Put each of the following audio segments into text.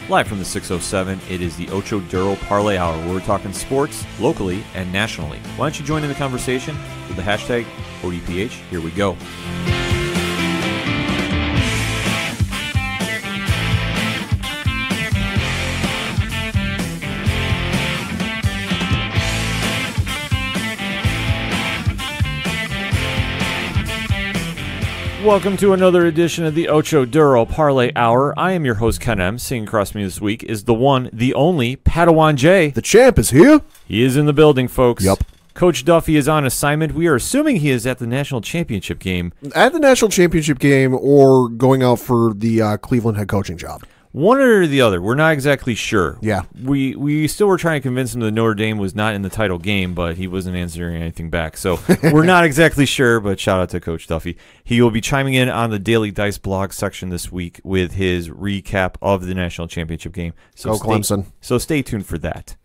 Live from the 607, it is the Ocho Duro Parlay Hour, where we're talking sports locally and nationally. Why don't you join in the conversation with the hashtag ODPH? Here we go. Welcome to another edition of the Ocho Duro Parlay Hour. I am your host, Ken M. Sitting across from me this week is the one, the only, Padawan J. The champ is here. He is in the building, folks. Yup. Coach Duffy is on assignment. We are assuming he is at the national championship game. At the national championship game or going out for the Cleveland head coaching job. One or the other. We're not exactly sure. Yeah. We still were trying to convince him that Notre Dame was not in the title game, but he wasn't answering anything back. So we're not exactly sure, but shout out to Coach Duffy. He will be chiming in on the Daily Dice blog section this week with his recap of the national championship game. So Go Clemson. So stay tuned for that.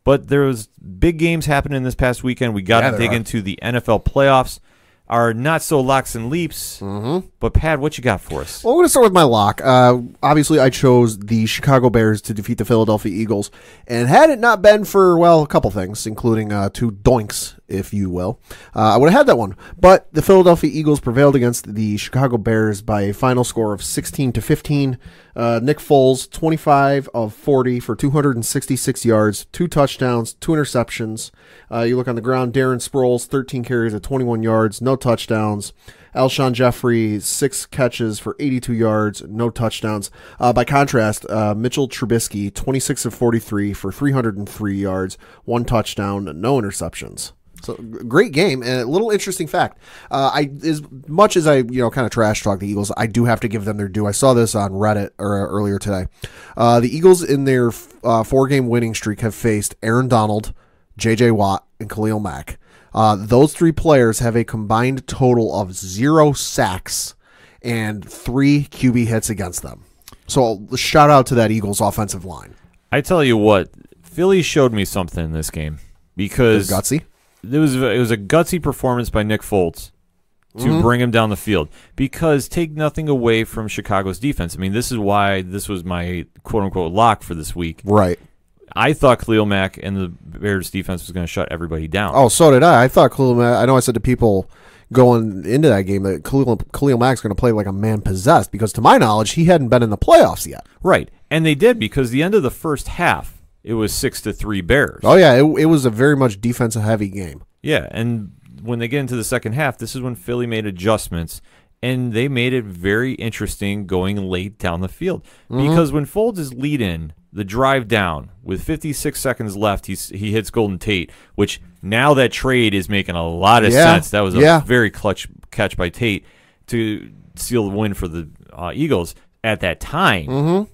But there was big games happening this past weekend. We got to dig into the NFL playoffs. Our not-so-locks and leaps. Mm-hmm. But, Pat, what you got for us? Well, I'm going to start with my lock. Obviously, I chose the Chicago Bears to defeat the Philadelphia Eagles. And had it not been for, well, a couple things, including two doinks, if you will, I would have had that one. But the Philadelphia Eagles prevailed against the Chicago Bears by a final score of 16-15. Nick Foles, 25 of 40 for 266 yards, 2 touchdowns, 2 interceptions. You look on the ground, Darren Sproles, 13 carries at 21 yards, no touchdowns. Alshon Jeffrey, 6 catches for 82 yards, no touchdowns. By contrast, Mitchell Trubisky, 26 of 43 for 303 yards, 1 touchdown, no interceptions. So great game, and a little interesting fact. As much as I kind of trash talk the Eagles, I do have to give them their due. I saw this on Reddit earlier today. The Eagles in their 4-game winning streak have faced Aaron Donald, J.J. Watt, and Khalil Mack. Those 3 players have a combined total of 0 sacks and 3 QB hits against them. So shout out to that Eagles offensive line. I tell you what, Philly showed me something in this game because They're gutsy. It was a gutsy performance by Nick Foles to bring him down the field. Because take nothing away from Chicago's defense. I mean, this is why this was my quote-unquote lock for this week. Right. I thought Khalil Mack and the Bears defense was going to shut everybody down. Oh, so did I. I thought Khalil Mack, I know I said to people going into that game that Khalil Mack's going to play like a man possessed because to my knowledge, he hadn't been in the playoffs yet. Right. And they did because the end of the first half, it was 6-3 Bears. Oh, yeah. It was a very much defensive-heavy game. Yeah, and when they get into the second half, this is when Philly made adjustments, and they made it very interesting going late down the field. Because when Foles is lead-in, the drive down, with 56 seconds left, he hits Golden Tate, which now that trade is making a lot of sense. That was a very clutch catch by Tate to seal the win for the Eagles at that time.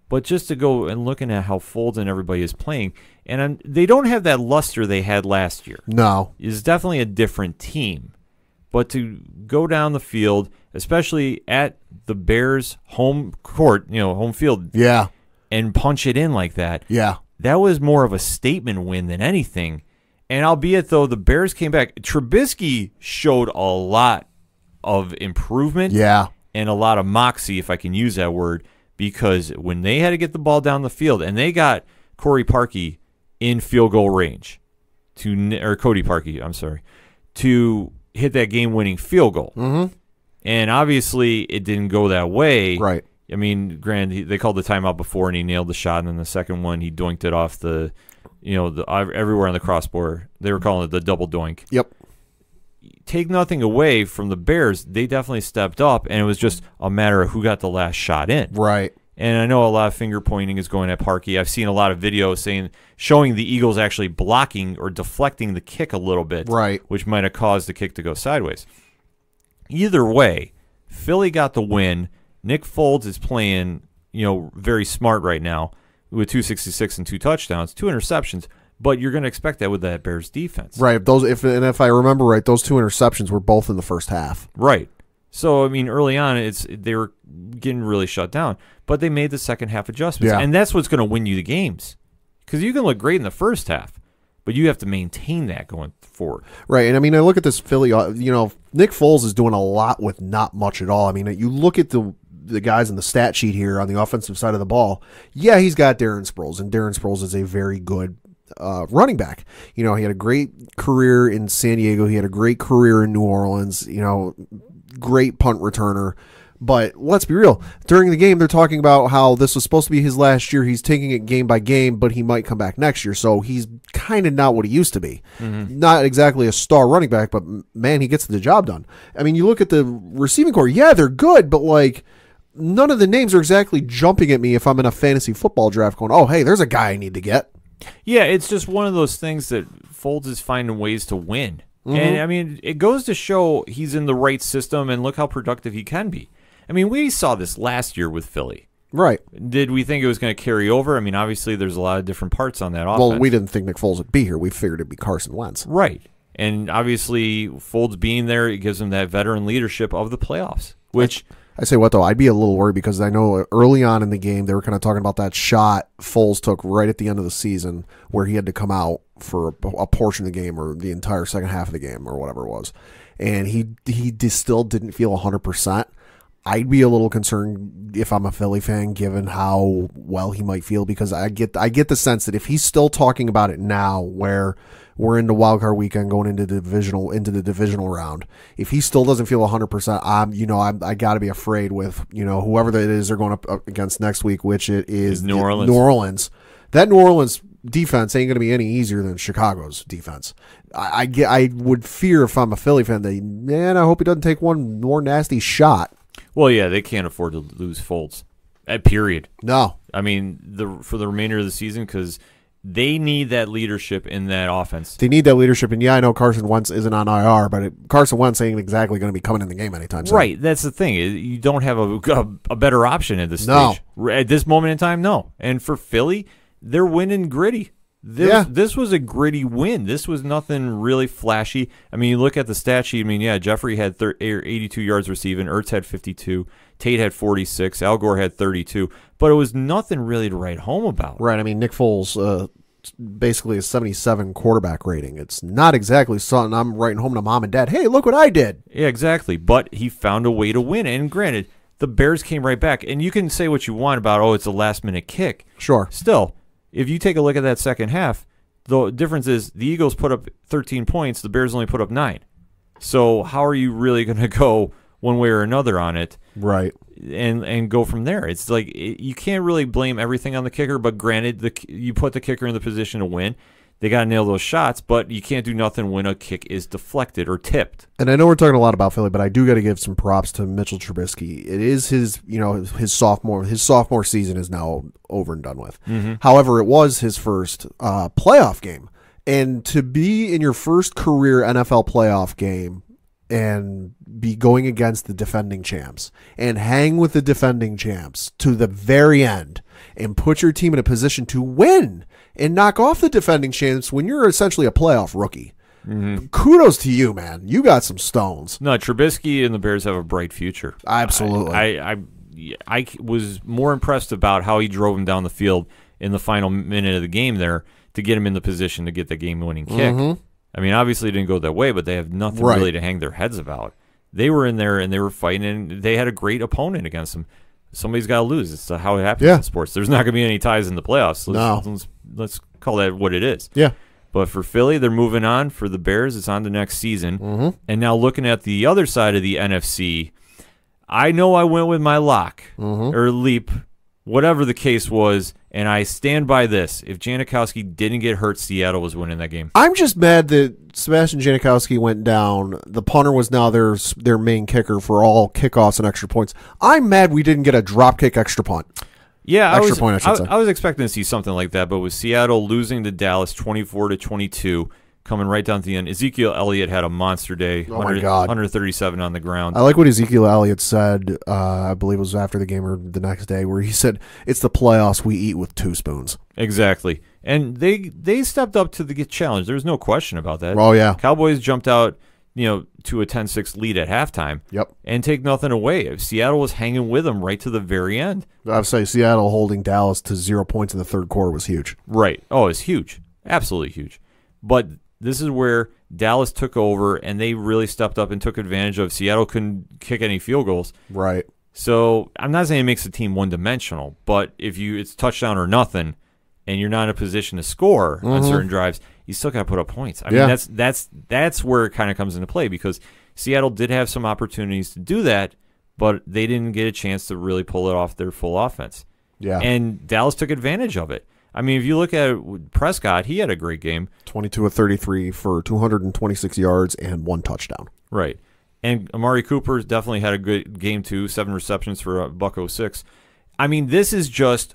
But just to go and looking at how Foles and everybody is playing, and they don't have that luster they had last year. No. It's definitely a different team. But to go down the field, especially at the Bears' home court, home field, and punch it in like that, that was more of a statement win than anything. And albeit, though, the Bears came back, Trubisky showed a lot of improvement and a lot of moxie, if I can use that word, because when they had to get the ball down the field, and they got Corey Parkey in field goal range, Cody Parkey, I'm sorry, to hit that game-winning field goal. And obviously, it didn't go that way. Right. I mean, they called the timeout before, and he nailed the shot, and then the second one, he doinked it off everywhere on the crossbar. They were calling it the double doink. Yep. Take nothing away from the Bears, they definitely stepped up, and it was just a matter of who got the last shot in. Right. And I know a lot of finger pointing is going at Parkey. I've seen a lot of videos showing the Eagles actually blocking or deflecting the kick a little bit, right, which might have caused the kick to go sideways. Either way, Philly got the win. Nick Foles is playing, very smart right now with 266 and 2 touchdowns, 2 interceptions. But you're going to expect that with that Bears defense. Right. If I remember right, those 2 interceptions were both in the first half. Right. So, I mean, early on, they were getting really shut down. But they made the second half adjustments. Yeah. And that's what's going to win you the games. Because you can look great in the first half, but you have to maintain that going forward. Right. And, I mean, I look at this Philly, Nick Foles is doing a lot with not much at all. I mean, you look at the the guys in the stat sheet here on the offensive side of the ball, yeah, he's got Darren Sproles, and Darren Sproles is a very good running back. He had a great career in San Diego. He had a great career in New Orleans. Great punt returner. But let's be real. During the game, they're talking about how this was supposed to be his last year. He's taking it game by game, but he might come back next year. So he's kind of not what he used to be. Mm-hmm. Not exactly a star running back, but man, he gets the job done. I mean, you look at the receiving core. Yeah, they're good, but none of the names are exactly jumping at me if I'm in a fantasy football draft going, oh, hey, there's a guy I need to get. Yeah, it's just one of those things that Foles is finding ways to win. Mm-hmm. And, I mean, it goes to show he's in the right system, and look how productive he can be. I mean, we saw this last year with Philly. Right. Did we think it was going to carry over? I mean, obviously, there's a lot of different parts on that offense. Well, we didn't think Nick Foles would be here. We figured it'd be Carson Wentz. Right. And obviously, Foles being there, it gives him that veteran leadership of the playoffs, which... I say what, though? I'd be a little worried because I know early on in the game, they were kind of talking about that shot Foles took right at the end of the season where he had to come out for a portion of the game or the entire second half of the game or whatever it was. And he still didn't feel 100%. I'd be a little concerned if I'm a Philly fan, given how well he might feel, because I get the sense that if he's still talking about it now, where we're into wild card weekend, going into the divisional round, if he still doesn't feel 100%, I got to be afraid with whoever that is they're going up against next week, which it is New Orleans. New Orleans. That New Orleans defense ain't going to be any easier than Chicago's defense. I would fear if I'm a Philly fan that I hope he doesn't take one more nasty shot. Well, yeah, they can't afford to lose Foles. Period. No. I mean, for the remainder of the season, because they need that leadership in that offense. They need that leadership, and I know Carson Wentz isn't on IR, but Carson Wentz ain't exactly going to be coming in the game anytime soon. Right, that's the thing. You don't have a better option at this stage. At this moment in time, no. And for Philly, they're winning gritty. This was a gritty win. This was nothing really flashy. I mean, you look at the stat sheet. I mean, Jeffrey had 82 yards receiving. Ertz had 52. Tate had 46. Al Gore had 32. But it was nothing really to write home about. Right. I mean, Nick Foles basically a 77 quarterback rating. It's not exactly something I'm writing home to mom and dad. Hey, look what I did. Yeah, exactly. But he found a way to win. And granted, the Bears came right back. And you can say what you want about, it's a last-minute kick. Sure. Still, if you take a look at that second half, the difference is the Eagles put up 13 points, the Bears only put up 9. So how are you really going to go one way or another on it? Right. And go from there. It's like you can't really blame everything on the kicker, but granted, you put the kicker in the position to win. They got to nail those shots, but you can't do nothing when a kick is deflected or tipped. And I know we're talking a lot about Philly, but I do got to give some props to Mitchell Trubisky. It is his sophomore season is now over and done with. Mm-hmm. However, it was his first playoff game. And to be in your first career NFL playoff game and be going against the defending champs and hang with the defending champs to the very end and put your team in a position to win and knock off the defending champs when you're essentially a playoff rookie. Mm-hmm. Kudos to you, man. You got some stones. No, Trubisky and the Bears have a bright future. Absolutely. I was more impressed about how he drove him down the field in the final minute of the game there to get him in the position to get the game-winning kick. Mm-hmm. I mean, obviously it didn't go that way, but they have nothing really to hang their heads about. They were in there and they were fighting, and they had a great opponent against them. Somebody's got to lose. It's how it happens in sports. There's not going to be any ties in the playoffs. Let's call that what it is. Yeah. But for Philly, they're moving on. For the Bears, it's on to next season. Mm-hmm. And now looking at the other side of the NFC, I know I went with my lock or leap, whatever the case was, and I stand by this. If Janikowski didn't get hurt, Seattle was winning that game. I'm just mad that Sebastian Janikowski went down. The punter was now their main kicker for all kickoffs and extra points. I'm mad we didn't get a drop kick extra punt. Yeah, I was expecting to see something like that, but with Seattle losing to Dallas 24-22, coming right down to the end, Ezekiel Elliott had a monster day. Oh, my God. 137 on the ground. I like what Ezekiel Elliott said, I believe it was after the game or the next day, where he said, it's the playoffs, we eat with 2 spoons. Exactly. And they stepped up to the challenge. There's no question about that. Oh, yeah. Cowboys jumped out to a 10-6 lead at halftime. Yep. And take nothing away. Seattle was hanging with them right to the very end. I would say Seattle holding Dallas to 0 points in the third quarter was huge. Right. Oh, it's huge. Absolutely huge. But this is where Dallas took over, and they really stepped up and took advantage of Seattle couldn't kick any field goals. Right. So I'm not saying it makes the team one-dimensional, but if it's touchdown or nothing, and you're not in a position to score on certain drives, you still got to put up points. I mean, that's where it kind of comes into play, because Seattle did have some opportunities to do that, but they didn't get a chance to really pull it off their full offense. Yeah. And Dallas took advantage of it. I mean, if you look at Prescott, he had a great game. 22 of 33 for 226 yards and 1 touchdown. Right. And Amari Cooper definitely had a good game, too, 7 receptions for $106. I mean, this is just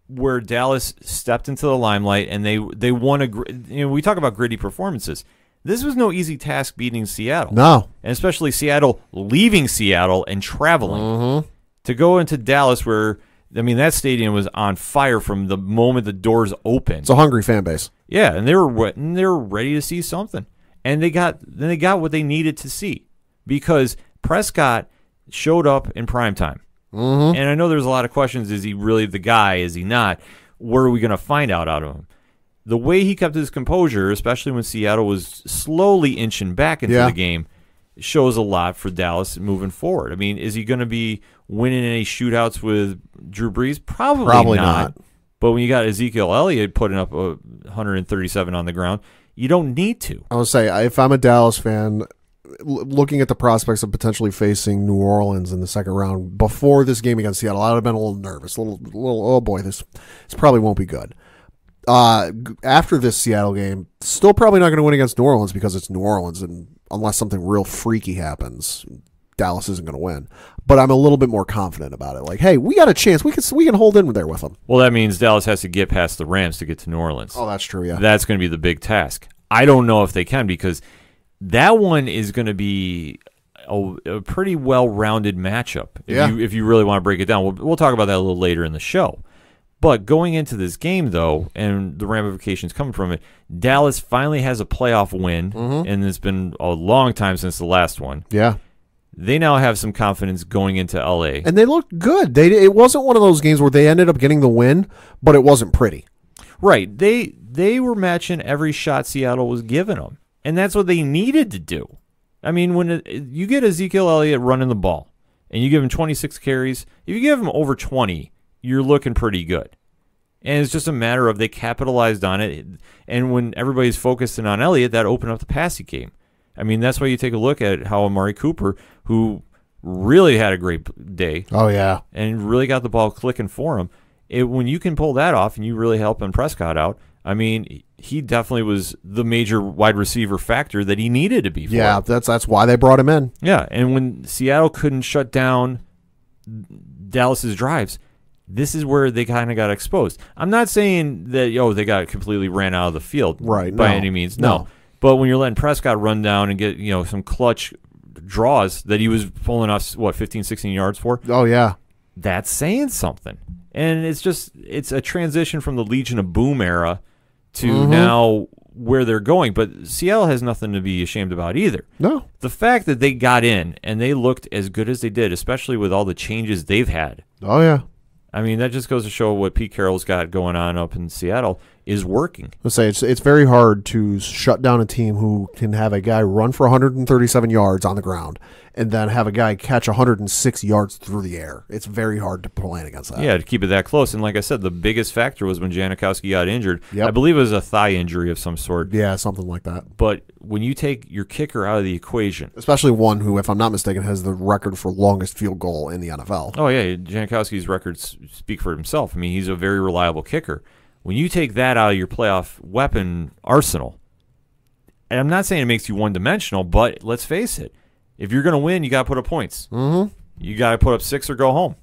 where Dallas stepped into the limelight, and they won we talk about gritty performances. This was no easy task beating Seattle. No. And especially Seattle, leaving Seattle and traveling to go into Dallas, where, I mean, that stadium was on fire from the moment the doors opened. It's a hungry fan base. Yeah, and they were ready to see something. And they got what they needed to see, because Prescott showed up in primetime. And I know there's a lot of questions. Is he really the guy? Is he not? Where are we going to find out of him? The way he kept his composure, especially when Seattle was slowly inching back into the game, shows a lot for Dallas moving forward. I mean, is he going to be winning any shootouts with Drew Brees? Probably not. But when you got Ezekiel Elliott putting up 137 on the ground, you don't need to. I would say, if I'm a Dallas fan, looking at the prospects of potentially facing New Orleans in the second round before this game against Seattle, I would have been a little nervous. A little oh boy, this probably won't be good. After this Seattle game, still probably not going to win against New Orleans, because it's New Orleans, and unless something real freaky happens, Dallas isn't going to win. But I'm a little bit more confident about it. Like, hey, we got a chance. We can hold in there with them. Well, that means Dallas has to get past the Rams to get to New Orleans. Oh, that's true, yeah. That's going to be the big task. I don't know if they can, because that one is going to be a pretty well-rounded matchup. If you really want to break it down. We'll talk about that a little later in the show. But going into this game, though, and the ramifications coming from it, Dallas finally has a playoff win, and it's been a long time since the last one. Yeah. They now have some confidence going into L.A. And they looked good. It wasn't one of those games where they ended up getting the win, but it wasn't pretty. Right. They were matching every shot Seattle was giving them, and that's what they needed to do. I mean, when you get Ezekiel Elliott running the ball, and you give him 26 carries, if you give him over 20, you're looking pretty good. And it's just a matter of they capitalized on it. And when everybody's focusing on Elliott, that opened up the passing game. I mean, that's why you take a look at how Amari Cooper, who really had a great day. Oh, yeah. And really got the ball clicking for him. When you can pull that off and you really help Prescott out, I mean, he definitely was the major wide receiver factor that he needed to be for. Yeah, that's why they brought him in. Yeah, and when Seattle couldn't shut down Dallas's drives, this is where they kind of got exposed. I'm not saying that they got completely ran out of the field, right? By any means, no. But when you're letting Prescott run down and get some clutch draws that he was pulling off 15, 16 yards for. Oh yeah, that's saying something. And it's a transition from the Legion of Boom era to now where they're going. But Seattle has nothing to be ashamed about either. No, the fact that they got in and they looked as good as they did, especially with all the changes they've had. Oh yeah. I mean, that just goes to show what Pete Carroll's got going on up in Seattle is working. Let's say it's very hard to shut down a team who can have a guy run for 137 yards on the ground and then have a guy catch 106 yards through the air. It's very hard to plan against that. Yeah, to keep it that close. And like I said, the biggest factor was when Janikowski got injured. Yep. I believe it was a thigh injury of some sort. Yeah, something like that. But when you take your kicker out of the equation. Especially one who, if I'm not mistaken, has the record for longest field goal in the NFL. Oh, yeah. Janikowski's records speak for himself. I mean, he's a very reliable kicker. When you take that out of your playoff weapon arsenal, and I'm not saying it makes you one-dimensional, but let's face it. If you're going to win, you got to put up points. Mm-hmm. You got to put up 6 or go home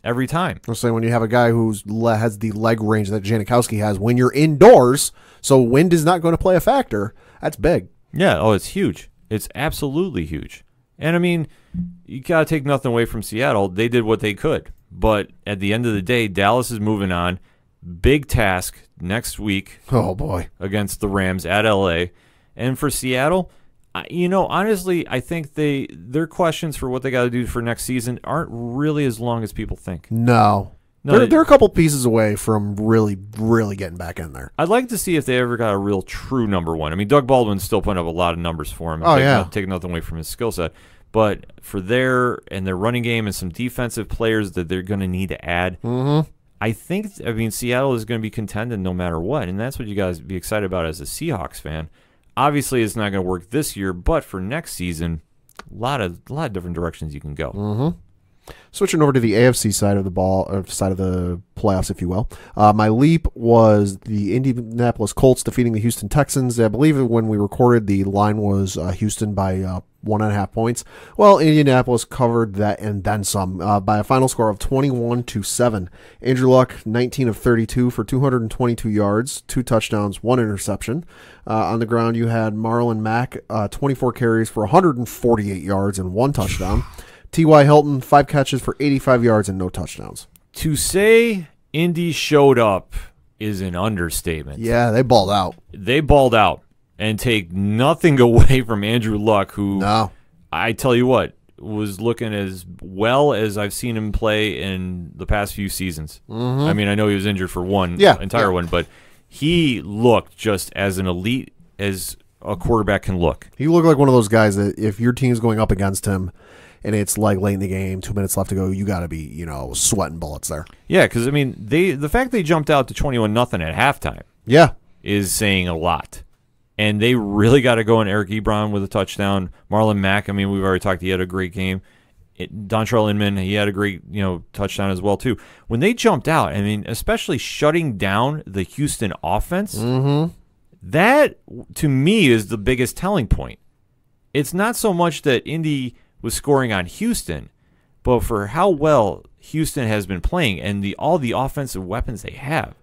every time. I'm saying when you have a guy who has the leg range that Janikowski has, when you're indoors, so wind is not going to play a factor, that's big. Yeah, it's huge. It's absolutely huge. And, I mean, you got to take nothing away from Seattle. They did what they could. But at the end of the day, Dallas is moving on. Big task next week. Oh, boy. Against the Rams at L.A. And for Seattle, honestly, I think their questions for what they got to do for next season aren't really as long as people think. No, they're a couple pieces away from really, really getting back in there. I'd like to see if they ever got a real true number one. I mean, Doug Baldwin's still putting up a lot of numbers for him. Oh, yeah. Taking nothing away from his skill set. But for their running game and some defensive players that they're going to need to add, I mean, Seattle is going to be contending no matter what, and that's what you guys be excited about as a Seahawks fan. Obviously, it's not going to work this year, but for next season, a lot of different directions you can go. Switching over to the AFC side of the ball, or side of the playoffs, if you will. My leap was the Indianapolis Colts defeating the Houston Texans. I believe when we recorded, the line was Houston by 1.5 points. Well, Indianapolis covered that and then some by a final score of 21-7. Andrew Luck, 19 of 32 for 222 yards, 2 touchdowns, 1 interception. On the ground, you had Marlon Mack, 24 carries for 148 yards and 1 touchdown. T.Y. Hilton, 5 catches for 85 yards and no touchdowns. To say Indy showed up is an understatement. Yeah, they balled out. They balled out and take nothing away from Andrew Luck, who, I tell you what, was looking as well as I've seen him play in the past few seasons. I mean, I know he was injured for one one, but he looked just as an elite as a quarterback can look. He looked like one of those guys that if your team's going up against him, and it's like late in the game, 2 minutes left to go, you got to be, sweating bullets there. Yeah, because, I mean, the fact they jumped out to 21-0 at halftime is saying a lot. And they really got to go on Eric Ebron with a touchdown. Marlon Mack, I mean, we've already talked, he had a great game. Dontrell Inman, he had a great, touchdown as well, too. When they jumped out, I mean, especially shutting down the Houston offense, that, to me, is the biggest telling point. It's not so much that Indy was scoring on Houston, but for how well Houston has been playing and all the offensive weapons they have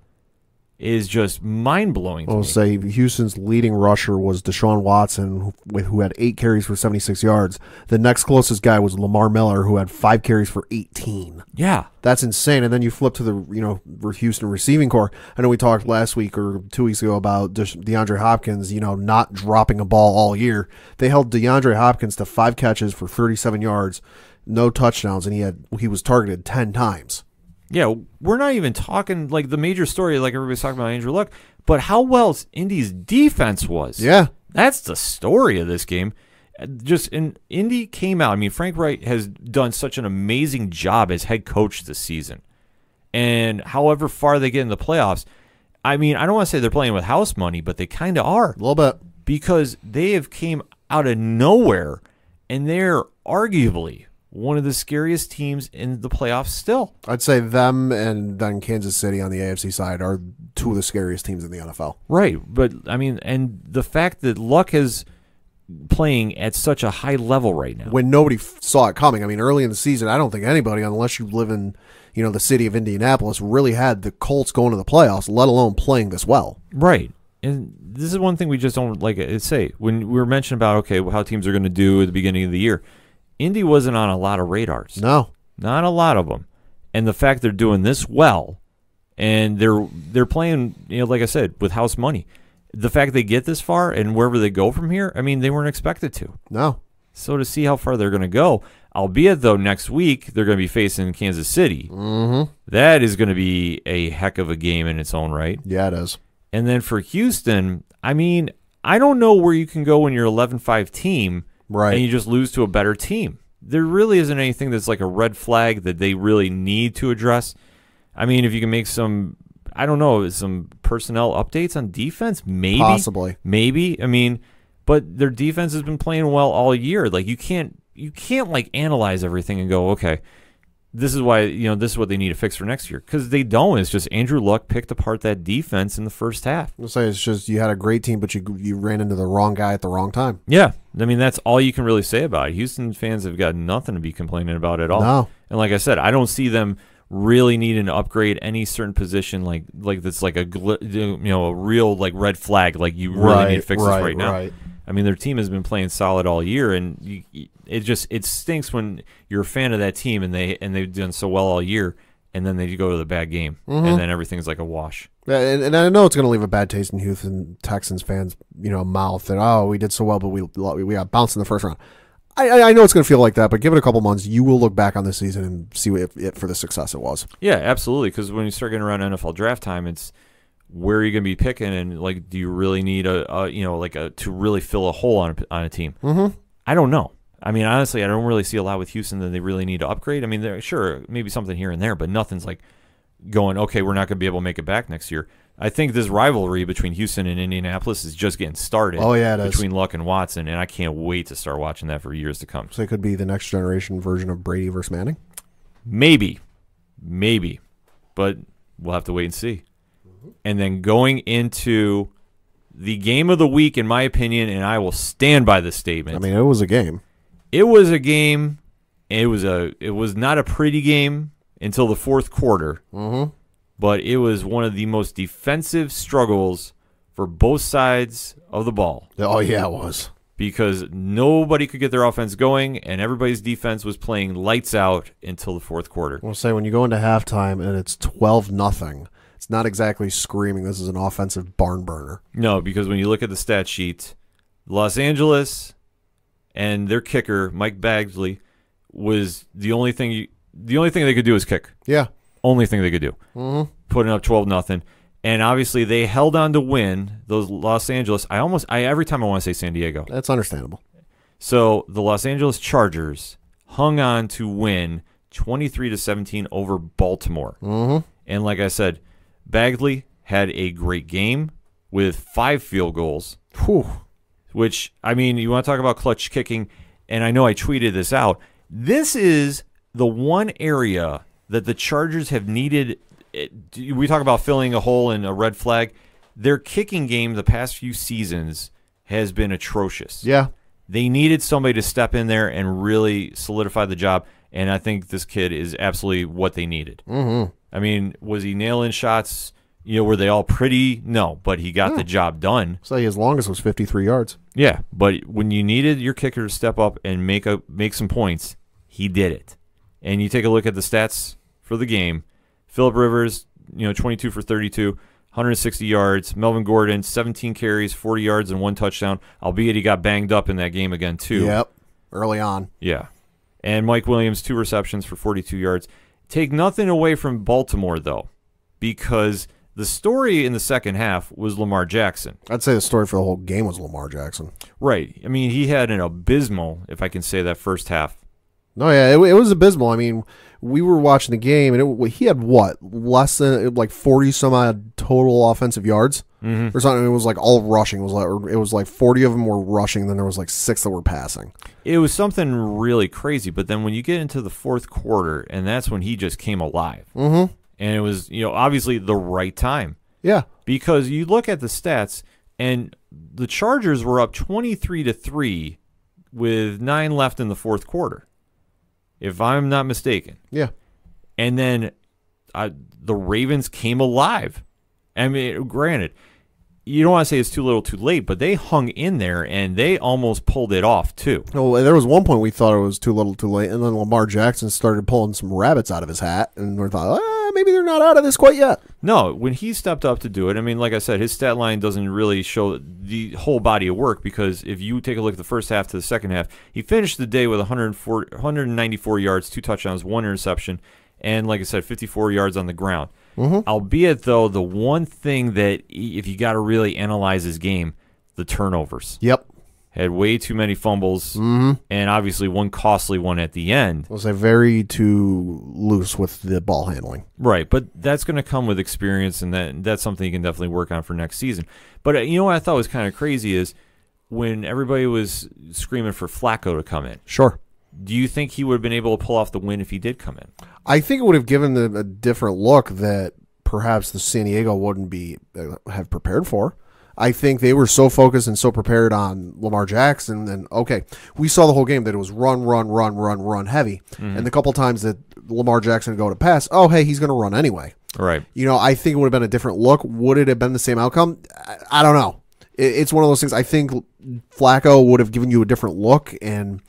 is just mind-blowing to me. I'll say Houston's leading rusher was Deshaun Watson, who had 8 carries for 76 yards. The next closest guy was Lamar Miller, who had 5 carries for 18. Yeah. That's insane. And then you flip to the Houston receiving core. I know we talked last week or 2 weeks ago about DeAndre Hopkins, not dropping a ball all year. They held DeAndre Hopkins to 5 catches for 37 yards, no touchdowns, and he was targeted 10 times. Yeah, we're not even talking like the major story like everybody's talking about Andrew Luck, but how well Indy's defense was. Yeah. That's the story of this game. Indy came out. I mean, Frank Wright has done such an amazing job as head coach this season. And however far they get in the playoffs, I mean, I don't want to say they're playing with house money, but they kind of are. A little bit. Because they have came out of nowhere, and they're arguably one of the scariest teams in the playoffs still. I'd say them and then Kansas City on the AFC side are 2 of the scariest teams in the NFL. Right, but I mean, and the fact that Luck is playing at such a high level right now. When nobody saw it coming. I mean, early in the season, I don't think anybody, unless you live in, the city of Indianapolis, really had the Colts going to the playoffs, let alone playing this well. Right. And this is one thing we just don't like to say. When we were mentioning about, how teams are going to do at the beginning of the year, Indy wasn't on a lot of radars. No. Not a lot of them. And the fact they're doing this well, and they're playing, like I said, with house money. The fact they get this far and wherever they go from here, I mean, they weren't expected to. No. So to see how far they're going to go, albeit, though, next week they're going to be facing Kansas City. That is going to be a heck of a game in its own right. Yeah, it is. And then for Houston, I mean, I don't know where you can go when you're 11-5 team, right, and you just lose to a better team. There really isn't anything that's like a red flag that they really need to address. I mean, if you can make some, I don't know, some personnel updates on defense, maybe. Possibly. Maybe. I mean, but their defense has been playing well all year. Like, you can't like analyze everything and go, okay, this is why, this is what they need to fix for next year. Because they don't. It's just Andrew Luck picked apart that defense in the first half. I'll say it's just you had a great team, but you ran into the wrong guy at the wrong time. Yeah. I mean, that's all you can really say about it. Houston fans have got nothing to be complaining about at all. No. And like I said, I don't see them really needing to upgrade any certain position like that's like a real like red flag, like you really need to fix this right now. Right. I mean, their team has been playing solid all year, and it stinks when you're a fan of that team and they've done so well all year, and then they go to the bad game, and then everything's like a wash. And I know it's going to leave a bad taste in Houston Texans fans, mouth that we did so well, but we got bounced in the first round. I know it's going to feel like that, but give it a couple months, you will look back on this season and see it for the success it was. Yeah, absolutely. Because when you start getting around NFL draft time, it's where are you going to be picking, and like, do you really need to really fill a hole on a team? I don't know. I mean, honestly, I don't really see a lot with Houston that they really need to upgrade. I mean, sure, maybe something here and there, but nothing's like going, okay, we're not going to be able to make it back next year. I think this rivalry between Houston and Indianapolis is just getting started. Oh, yeah, it is. Between Luck and Watson, and I can't wait to start watching that for years to come. So it could be the next generation version of Brady versus Manning? Maybe. But we'll have to wait and see. And then going into the game of the week, in my opinion, and I will stand by this statement. I mean, it was a game. It was a game. It was not a pretty game until the fourth quarter. Mm-hmm. But it was one of the most defensive struggles for both sides of the ball. Oh, yeah, it was. Because nobody could get their offense going, and everybody's defense was playing lights out until the fourth quarter. I'll say, when you go into halftime and it's 12-0, it's not exactly screaming this is an offensive barn burner. No, because when you look at the stat sheet, Los Angeles and their kicker, Mike Bagley, was the only thing they could do is kick. Yeah. Only thing they could do. Mm-hmm. Putting up 12-0. And obviously they held on to win those Los Angeles. Every time I want to say San Diego. That's understandable. So the Los Angeles Chargers hung on to win 23-17 over Baltimore. Mm-hmm. And like I said, Bagley had a great game with 5 field goals. Whew. Which, I mean, you want to talk about clutch kicking, and I know I tweeted this out. This is the one area that the Chargers have needed. We talk about filling a hole in a red flag. Their kicking game the past few seasons has been atrocious. Yeah. They needed somebody to step in there and really solidify the job, and I think this kid is absolutely what they needed. Mm-hmm. I mean, was he nailing shots? Were they all pretty? No, but he got the job done. So his longest was 53 yards. Yeah, but when you needed your kicker to step up and make some points, he did it. And you take a look at the stats for the game. Phillip Rivers, 22 for 32, 160 yards. Melvin Gordon, 17 carries, 40 yards, and 1 touchdown, albeit he got banged up in that game again, too. Yep, early on. Yeah. And Mike Williams, 2 receptions for 42 yards. Take nothing away from Baltimore, though, because the story in the second half was Lamar Jackson. I'd say the story for the whole game was Lamar Jackson. Right. I mean, he had an abysmal, if I can say that, first half. No, yeah, it was abysmal. I mean, we were watching the game, and he had less than 40 some odd total offensive yards or something. It was like all rushing. It was like 40 of them were rushing, then there was like 6 that were passing. It was something really crazy. But then when you get into the fourth quarter, and that's when he just came alive. Mm-hmm. And it was, obviously the right time. Yeah. Because you look at the stats, and the Chargers were up 23-3 with 9 left in the fourth quarter, if I'm not mistaken. Yeah. And then the Ravens came alive. I mean, granted, you don't want to say it's too little too late, but they hung in there, and they almost pulled it off, too. Oh, there was one point we thought it was too little too late, and then Lamar Jackson started pulling some rabbits out of his hat, and we thought, maybe they're not out of this quite yet. No, when he stepped up to do it, I mean, like I said, his stat line doesn't really show the whole body of work, because if you take a look at the first half to the second half, he finished the day with 194 yards, 2 touchdowns, 1 interception, and like I said, 54 yards on the ground. Mm-hmm. Albeit, though, the one thing that, if you got to really analyze his game, the turnovers. Yep. Had way too many fumbles, and obviously one costly one at the end. Was very too loose with the ball handling. Right, but that's going to come with experience, and that's something you can definitely work on for next season. But what I thought was kind of crazy is when everybody was screaming for Flacco to come in. Sure. Do you think he would have been able to pull off the win if he did come in? I think it would have given them a different look that perhaps the San Diego wouldn't have prepared for. I think they were so focused and so prepared on Lamar Jackson. And, okay, we saw the whole game that it was run heavy. Mm-hmm. And the couple times that Lamar Jackson would go to pass, hey, he's going to run anyway. Right. I think it would have been a different look. Would it have been the same outcome? I don't know. It's one of those things. I think Flacco would have given you a different look and,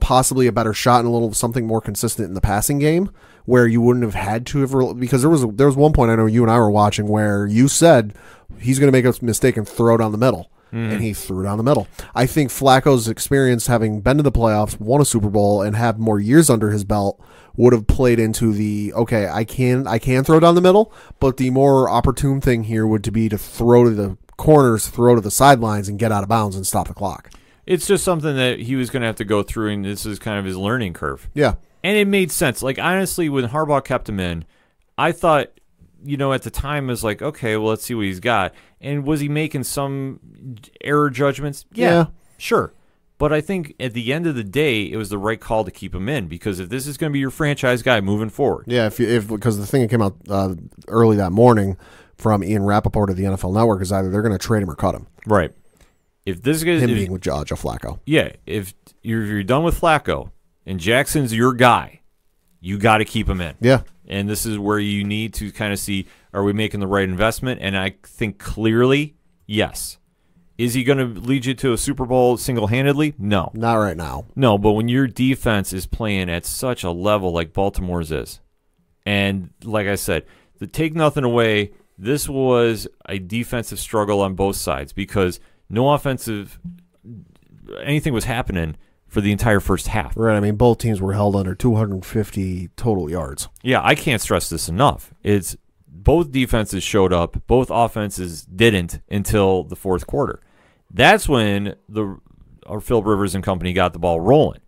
possibly a better shot and a little something more consistent in the passing game where you wouldn't have had to have, because there was one point I know you and I were watching where you said he's going to make a mistake and throw down the middle. And he threw down the middle. I think Flacco's experience, having been to the playoffs, won a Super Bowl, and have more years under his belt, would have played into the, okay, I can throw down the middle, but the more opportune thing here would be to throw to the corners, throw to the sidelines, and get out of bounds and stop the clock. It's just something that he was going to have to go through, and this is kind of his learning curve. Yeah. And it made sense. Like, honestly, when Harbaugh kept him in, I thought, at the time, it was like, okay, well, let's see what he's got. And was he making some error judgments? Yeah. Sure. But I think at the end of the day, it was the right call to keep him in, because if this is going to be your franchise guy moving forward. Yeah, because the thing that came out early that morning from Ian Rappaport of the NFL Network is either they're going to trade him or cut him. Right. If this guy being with Joe Flacco. Yeah, if you're done with Flacco and Jackson's your guy, you got to keep him in. Yeah. And this is where you need to kind of see, are we making the right investment? And I think clearly, yes. Is he going to lead you to a Super Bowl single-handedly? No. Not right now. No, but when your defense is playing at such a level like Baltimore's is, and like I said, to take nothing away, this was a defensive struggle on both sides because no offensive anything was happening for the entire first half. Right. I mean, both teams were held under 250 total yards. Yeah, I can't stress this enough. It's both defenses showed up, both offenses didn't until the fourth quarter. That's when our Philip Rivers and company got the ball rolling.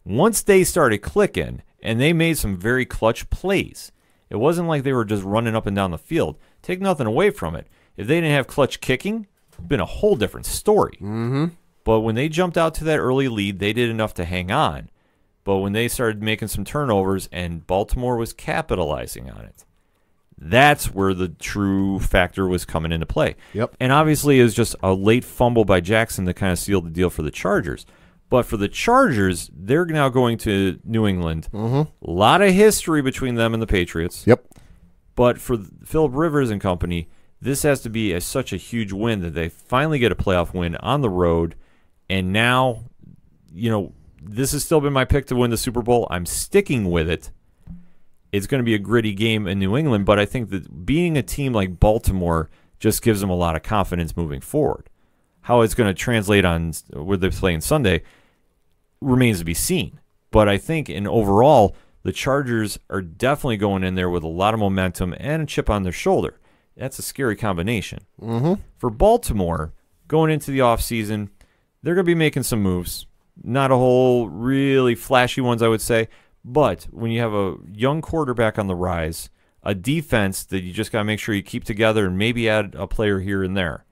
Once they started clicking and they made some very clutch plays, it wasn't like they were just running up and down the field. Take nothing away from it. If they didn't have clutch kicking, it'd been a whole different story. Mm-hmm. But when they jumped out to that early lead, they did enough to hang on. But when they started making some turnovers and Baltimore was capitalizing on it, that's where the true factor was coming into play. Yep. And obviously it was just a late fumble by Jackson to kind of seal the deal for the Chargers. But for the Chargers, they're now going to New England. Mm-hmm. A lot of history between them and the Patriots. Yep. But for Philip Rivers and company, this has to be such a huge win that they finally get a playoff win on the road. And now, this has still been my pick to win the Super Bowl. I'm sticking with it. It's going to be a gritty game in New England, but I think that being a team like Baltimore just gives them a lot of confidence moving forward. How it's going to translate on where they're playing Sunday remains to be seen. But I think in overall, the Chargers are definitely going in there with a lot of momentum and a chip on their shoulder. That's a scary combination. Mm-hmm. For Baltimore, going into the offseason, they're going to be making some moves. Not a whole really flashy ones, I would say. But when you have a young quarterback on the rise, a defense that you just got to make sure you keep together and maybe add a player here and there,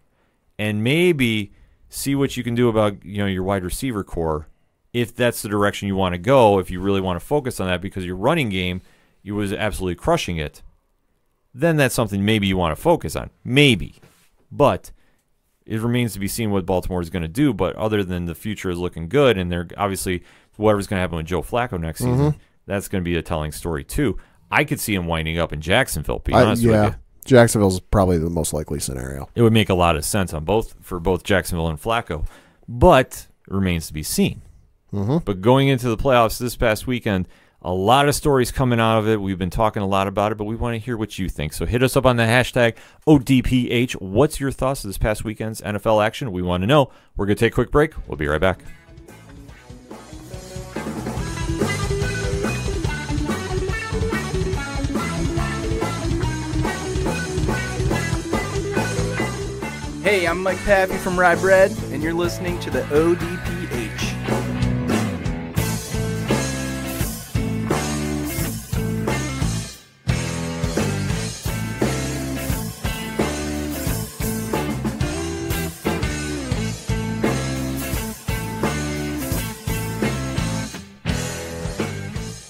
and maybe see what you can do about your wide receiver core, if that's the direction you want to go, if you really want to focus on that because your running game, you was absolutely crushing it, then that's something maybe you want to focus on. Maybe. But it remains to be seen what Baltimore is going to do. But other than the future is looking good, and they're obviously whatever's going to happen with Joe Flacco next season, that's going to be a telling story too. I could see him winding up in Jacksonville, to be honest with you. Jacksonville's probably the most likely scenario. It would make a lot of sense for both Jacksonville and Flacco, but it remains to be seen. Mm-hmm. But going into the playoffs this past weekend, a lot of stories coming out of it. We've been talking a lot about it, but we want to hear what you think. So hit us up on the hashtag ODPH. What's your thoughts of this past weekend's NFL action? We want to know. We're going to take a quick break. We'll be right back. Hey, I'm Mike Pappy from Rye Bread, and you're listening to the ODPH.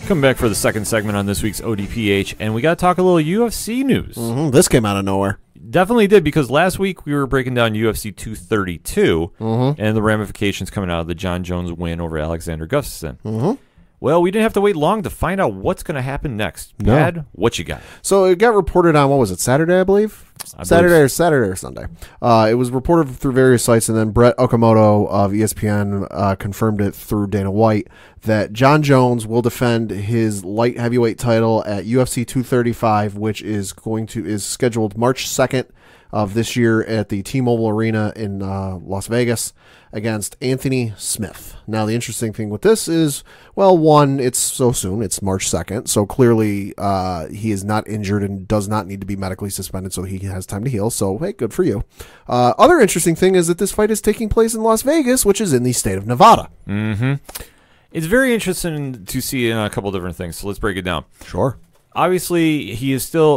Coming back for the second segment on this week's ODPH, and we got to talk a little UFC news. Mm-hmm. This came out of nowhere. Definitely did, because last week we were breaking down UFC 232 and the ramifications coming out of the John Jones win over Alexander Gustafsson. Mm-hmm. Well, we didn't have to wait long to find out what's going to happen next. Pad, what you got? So it got reported on, what was it, Saturday, I believe? Saturday or Sunday. It was reported through various sites, and then Brett Okamoto of ESPN confirmed it through Dana White that John Jones will defend his light heavyweight title at UFC 235, which is scheduled March 2nd of this year at the T-Mobile Arena in Las Vegas against Anthony Smith. Now, the interesting thing with this is, well, one, it's so soon. It's March 2nd, so clearly he is not injured and does not need to be medically suspended, so he he has time to heal. So, hey, good for you. Other interesting thing is that this fight is taking place in Las Vegas, which is in the state of Nevada. Mm-hmm. It's very interesting to see in a couple different things. So let's break it down. Sure. Obviously,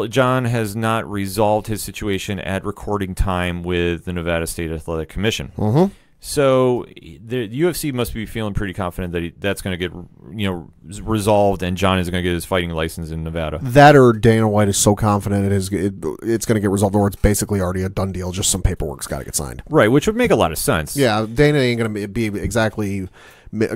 John has not resolved his situation at recording time with the Nevada State Athletic Commission. Mm-hmm. So the UFC must be feeling pretty confident that that's going to get resolved, and John is going to get his fighting license in Nevada. That or Dana White is so confident it's going to get resolved, or it's basically already a done deal. Just some paperwork's got to get signed. Right, which would make a lot of sense. Yeah, Dana ain't going to be exactly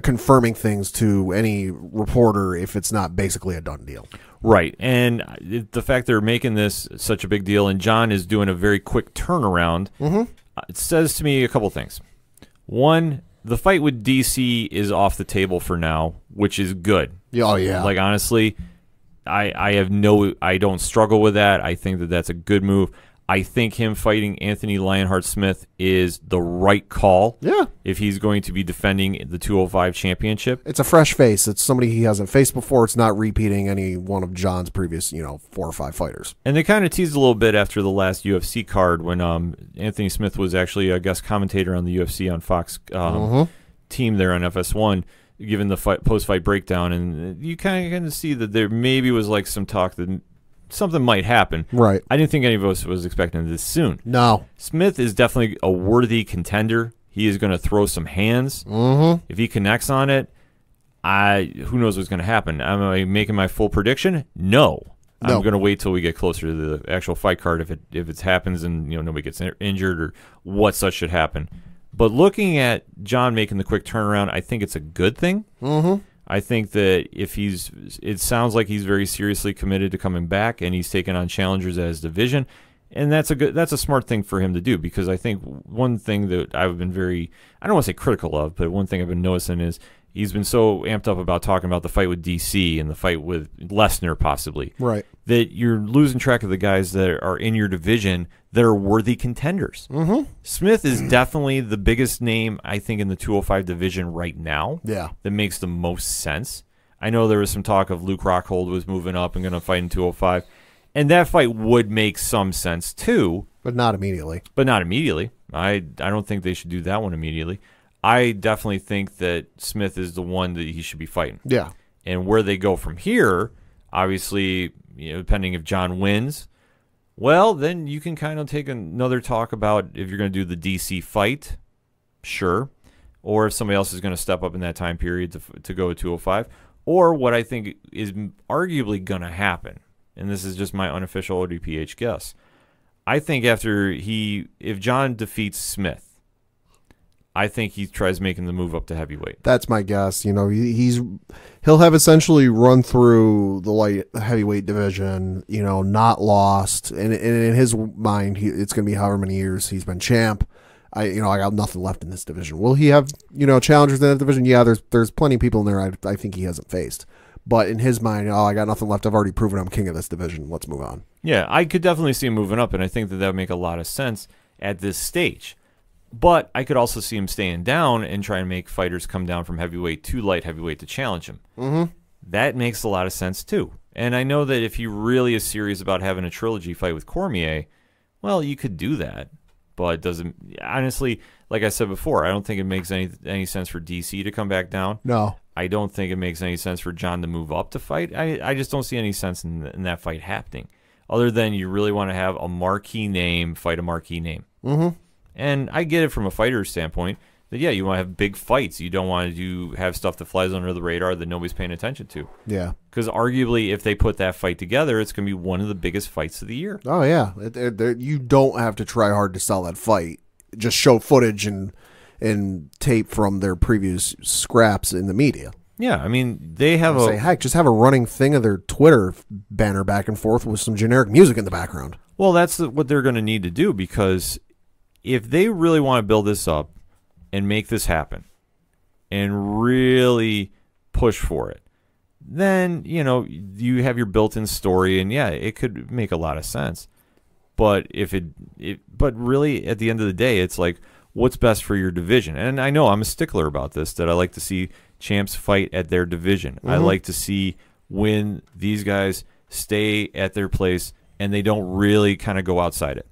confirming things to any reporter if it's not basically a done deal. Right, and the fact they're making this such a big deal, and John is doing a very quick turnaround, it says to me a couple things. One, the fight with DC is off the table for now, which is good. Oh, yeah. Like, honestly, I don't struggle with that. I think that that's a good move. I think him fighting Anthony Lionheart-Smith is the right call. Yeah. If he's going to be defending the 205 championship. It's a fresh face. It's somebody he hasn't faced before. It's not repeating any one of John's previous, 4 or 5 fighters. And they kind of teased a little bit after the last UFC card when Anthony Smith was actually a guest commentator on the UFC on Fox team there on FS1, given the post-fight breakdown. And you kind of see that there maybe was like some talk that something might happen. Right. I didn't think any of us was expecting this soon. No. Smith is definitely a worthy contender. He is going to throw some hands. Mm-hmm. If he connects on it, who knows what's going to happen? Am I making my full prediction? No. I'm going to wait till we get closer to the actual fight card if it happens and nobody gets injured or what such should happen. But looking at John making the quick turnaround, I think it's a good thing. Mm-hmm. I think that it sounds like he's very seriously committed to coming back, and he's taking on challengers at his division, and that's a smart thing for him to do, because I think one thing that I've been I don't want to say critical of, but one thing I've been noticing is he's been so amped up about talking about the fight with DC and the fight with Lesnar possibly, right? That you're losing track of the guys that are in your division that are worthy contenders. Mm-hmm. Smith is definitely the biggest name, I think, in the 205 division right now. Yeah. That makes the most sense. I know there was some talk of Luke Rockhold was moving up and going to fight in 205, and that fight would make some sense too. But not immediately. I don't think they should do that one immediately. I definitely think that Smith is the one that he should be fighting. Yeah. And where they go from here, obviously, depending if John wins, well, then you can kind of take another talk about if you're going to do the DC fight, sure, or if somebody else is going to step up in that time period to go to 205, or what I think is arguably going to happen, and this is just my unofficial ODPH guess. I think if John defeats Smith, I think he tries making the move up to heavyweight. That's my guess. He'll have essentially run through the light heavyweight division, not lost, and in his mind, it's going to be however many years he's been champ. I got nothing left in this division. Will he have challengers in that division? Yeah, there's plenty of people in there I think he hasn't faced. But in his mind, I got nothing left. I've already proven I'm king of this division. Let's move on. Yeah, I could definitely see him moving up, and I think that would make a lot of sense at this stage. But I could also see him staying down and trying to make fighters come down from heavyweight to light heavyweight to challenge him. Mm-hmm. That makes a lot of sense, too. And I know that if he really is serious about having a trilogy fight with Cormier, well, you could do that. But it doesn't... Honestly, like I said before, I don't think it makes any sense for DC to come back down. No. I don't think it makes any sense for John to move up to fight. I just don't see any sense in that fight happening. Other than you really want to have a marquee name fight a marquee name. Mm-hmm. And I get it from a fighter's standpoint that, yeah, you want to have big fights. You don't want to have stuff that flies under the radar that nobody's paying attention to. Yeah. Because arguably, if they put that fight together, it's going to be one of the biggest fights of the year. Oh, yeah. You don't have to try hard to sell that fight. Just show footage and tape from their previous scraps in the media. Yeah, I mean, they have heck, just have a running thing of their Twitter banner back and forth with some generic music in the background. Well, that's what they're going to need to do, because if they really want to build this up and make this happen and really push for it, then, you have your built-in story, and yeah, it could make a lot of sense. But but really, at the end of the day, it's like, what's best for your division? And I know I'm a stickler about this, that I like to see champs fight at their division. Mm-hmm. I like to see when these guys stay at their place and they don't really kind of go outside it.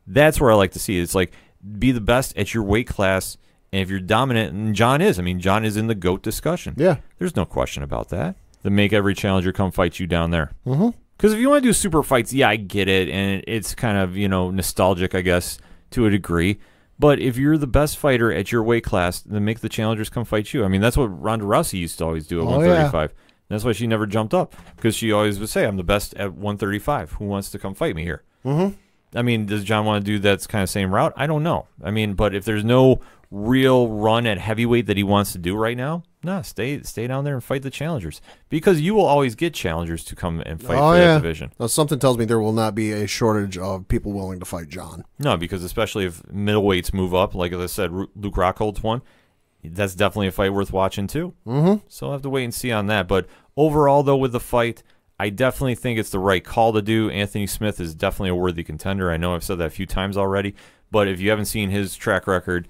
That's where I like to see it. It's like, be the best at your weight class, and if you're dominant, and John is. I mean, John is in the GOAT discussion. Yeah. There's no question about that. Then make every challenger come fight you down there. Mm-hmm. Because if you want to do super fights, yeah, I get it, and it's kind of, nostalgic, I guess, to a degree. But if you're the best fighter at your weight class, then make the challengers come fight you. I mean, that's what Ronda Rousey used to always do at 135. Yeah. That's why she never jumped up, because she always would say, I'm the best at 135. Who wants to come fight me here? Mm-hmm. I mean, does John want to do that kind of same route? I don't know. I mean, but if there's no real run at heavyweight that he wants to do right now, stay down there and fight the challengers, because you will always get challengers to come and fight for that division. Now, something tells me there will not be a shortage of people willing to fight John. No, because especially if middleweights move up, like I said, Luke Rockhold's one, that's definitely a fight worth watching too. Mm-hmm. So I'll have to wait and see on that. But overall, though, with the fight, I definitely think it's the right call to do. Anthony Smith is definitely a worthy contender. I know I've said that a few times already, but if you haven't seen his track record,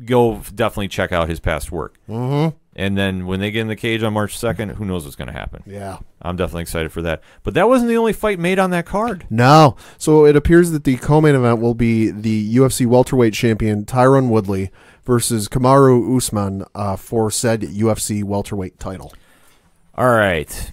go definitely check out his past work. Mm-hmm. And then when they get in the cage on March 2nd, who knows what's going to happen. Yeah. I'm definitely excited for that. But that wasn't the only fight made on that card. No. So it appears that the co-main event will be the UFC welterweight champion Tyron Woodley versus Kamaru Usman for said UFC welterweight title. All right.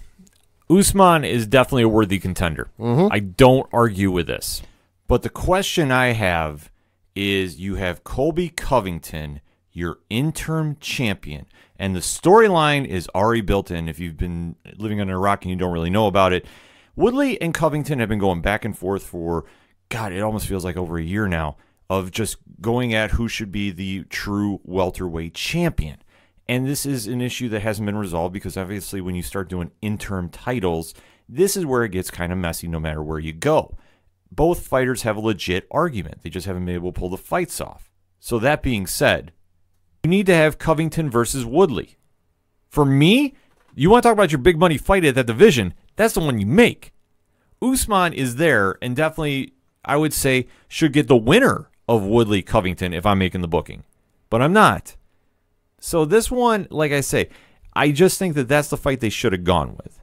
Usman is definitely a worthy contender. Mm-hmm. I don't argue with this. But the question I have is, you have Colby Covington, your interim champion, and the storyline is already built in. If you've been living under a rock and you don't really know about it, Woodley and Covington have been going back and forth for, God, it almost feels like over a year now, of just going at who should be the true welterweight champion. And this is an issue that hasn't been resolved, because obviously when you start doing interim titles, this is where it gets kind of messy no matter where you go. Both fighters have a legit argument. They just haven't been able to pull the fights off. So that being said, you need to have Covington versus Woodley. For me, you want to talk about your big money fight at that division, that's the one you make. Usman is there, and definitely, I would say, should get the winner of Woodley-Covington if I'm making the booking. But I'm not. So this one, like I say, I just think that that's the fight they should have gone with.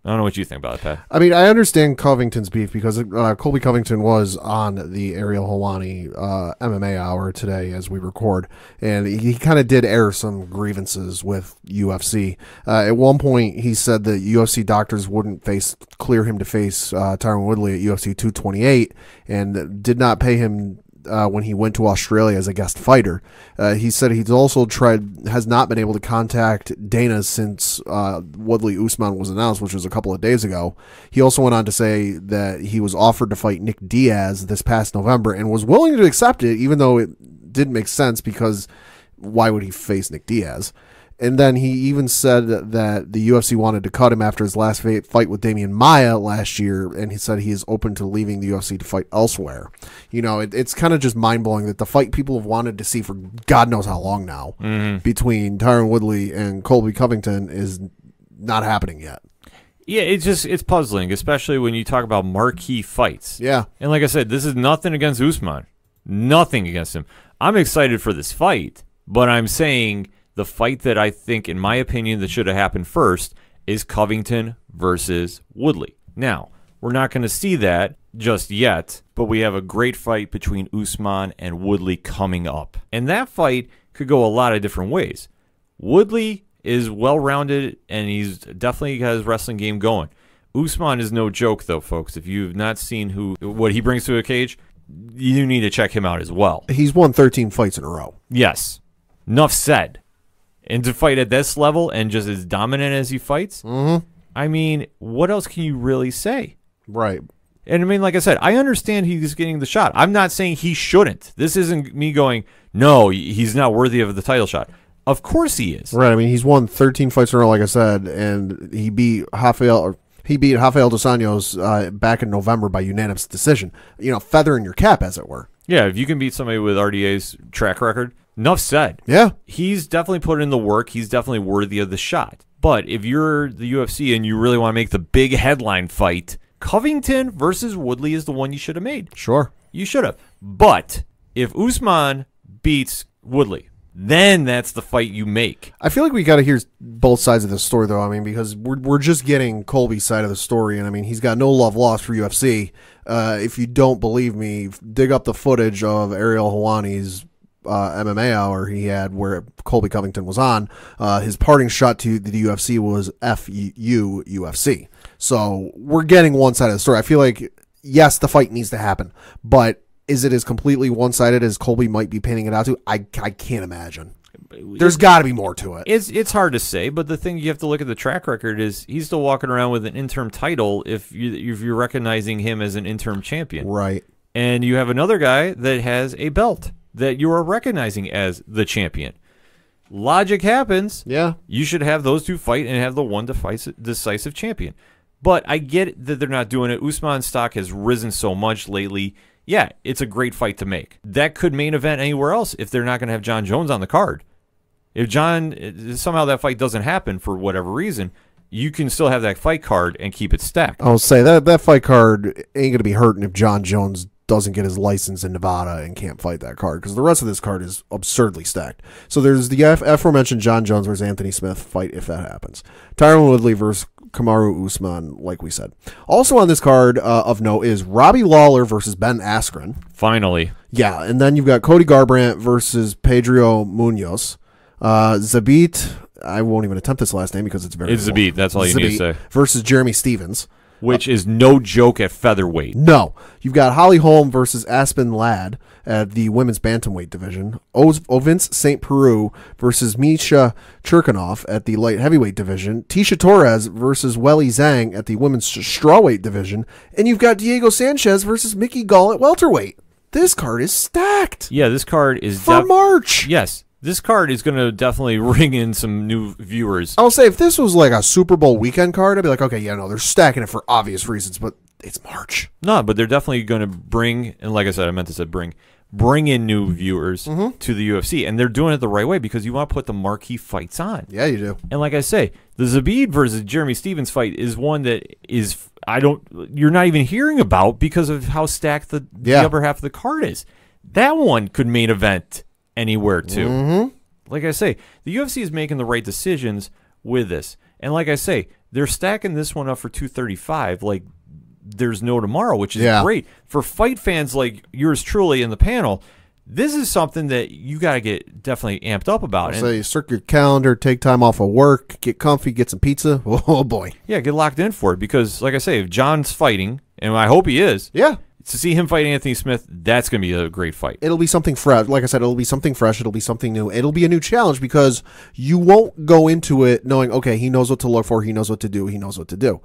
I don't know what you think about it, Pat. I mean, I understand Covington's beef, because Colby Covington was on the Ariel Helwani MMA Hour today as we record, and he kind of did air some grievances with UFC. At one point, he said that UFC doctors wouldn't clear him to face Tyron Woodley at UFC 228, and did not pay him when he went to Australia as a guest fighter. He said he's also has not been able to contact Dana since Woodley Usman was announced, which was a couple of days ago. He also went on to say that he was offered to fight Nick Diaz this past November and was willing to accept it, even though it didn't make sense, because why would he face Nick Diaz? And then he even said that the UFC wanted to cut him after his last fight with Damian Maia last year, and he said he is open to leaving the UFC to fight elsewhere. You know, it's kind of just mind-blowing that the fight people have wanted to see for God knows how long now between Tyron Woodley and Colby Covington is not happening yet. Yeah, it's puzzling, especially when you talk about marquee fights. Yeah. And like I said, this is nothing against Usman. Nothing against him. I'm excited for this fight, but I'm saying the fight that I think, in my opinion, that should have happened first is Covington versus Woodley. Now, we're not going to see that just yet, but we have a great fight between Usman and Woodley coming up. And that fight could go a lot of different ways. Woodley is well-rounded, and he's definitely got his wrestling game going. Usman is no joke, though, folks. If you've not seen what he brings to a cage, you need to check him out as well. He's won 13 fights in a row. Yes. Enough said. And to fight at this level and just as dominant as he fights, I mean, what else can you really say? Right. And I mean, like I said, I understand he's getting the shot. I'm not saying he shouldn't. This isn't me going, no, he's not worthy of the title shot. Of course he is. Right. I mean, he's won 13 fights in a row, like I said, and he beat Rafael dos Anjos back in November by unanimous decision. You know, feathering your cap, as it were. Yeah, if you can beat somebody with RDA's track record, enough said. Yeah. He's definitely put in the work. He's definitely worthy of the shot. But if you're the UFC and you really want to make the big headline fight, Covington versus Woodley is the one you should have made. Sure. You should have. But if Usman beats Woodley, then that's the fight you make. I feel like we got to hear both sides of the story, though. I mean, because we're just getting Colby's side of the story, and I mean, he's got no love lost for UFC. If you don't believe me, dig up the footage of Ariel Helwani's MMA hour he had where Colby Covington was on. His parting shot to the UFC was F-U UFC. So we're getting one side of the story. I feel like, yes, the fight needs to happen, but is it as completely one-sided as Colby might be painting it out to? I can't imagine. There's got to be more to it. It's hard to say, but the thing you have to look at the track record is he's still walking around with an interim title if you're recognizing him as an interim champion. Right. And you have another guy that has a belt that you are recognizing as the champion. Logic happens. Yeah. You should have those two fight and have the one decisive champion. But I get that they're not doing it. Usman's stock has risen so much lately. Yeah, it's a great fight to make. That could main event anywhere else if they're not going to have John Jones on the card. If somehow that fight doesn't happen for whatever reason, you can still have that fight card and keep it stacked. I'll say that fight card ain't going to be hurting if John Jones doesn't get his license in Nevada and can't fight that card, because the rest of this card is absurdly stacked. So there's the aforementioned John Jones versus Anthony Smith fight if that happens. Tyron Woodley versus Kamaru Usman, like we said. Also on this card of note is Robbie Lawler versus Ben Askren. Finally. Yeah, and then you've got Cody Garbrandt versus Pedro Munoz. Zabit, I won't even attempt this last name because it's very It's Zabit, that's all you need to say. Versus Jeremy Stevens. Which is no joke at featherweight. No. You've got Holly Holm versus Aspen Ladd at the women's bantamweight division. Ovince St. Peru versus Misha Churkanov at the light heavyweight division. Tisha Torres versus Welly Zhang at the women's strawweight division. And you've got Diego Sanchez versus Mickey Gall at welterweight. This card is stacked. Yeah, this card is... For March. Yes. This card is going to definitely ring in some new viewers. I'll say if this was like a Super Bowl weekend card, I'd be like, okay, yeah, no, they're stacking it for obvious reasons, but it's March. No, but they're definitely going to bring, and like I said, I meant to say bring in new viewers to the UFC, and they're doing it the right way because you want to put the marquee fights on. Yeah, you do. And like I say, the Zabit versus Jeremy Stevens fight is one that is you're not even hearing about because of how stacked the upper half of the card is. That one could main event anywhere too. Like I say, the UFC is making the right decisions with this, and like I say, they're stacking this one up for 235 like there's no tomorrow, which is great for fight fans like yours truly in the panel. This is something that you got to get definitely amped up about. So you circle your calendar, take time off of work, get comfy, get some pizza. Oh boy, yeah, get locked in for it because, like I say, if John's fighting, and I hope he is, to see him fight Anthony Smith, that's going to be a great fight. It'll be something fresh. Like I said, it'll be something fresh. It'll be something new. It'll be a new challenge because you won't go into it knowing, okay, he knows what to look for. He knows what to do. He knows what to do.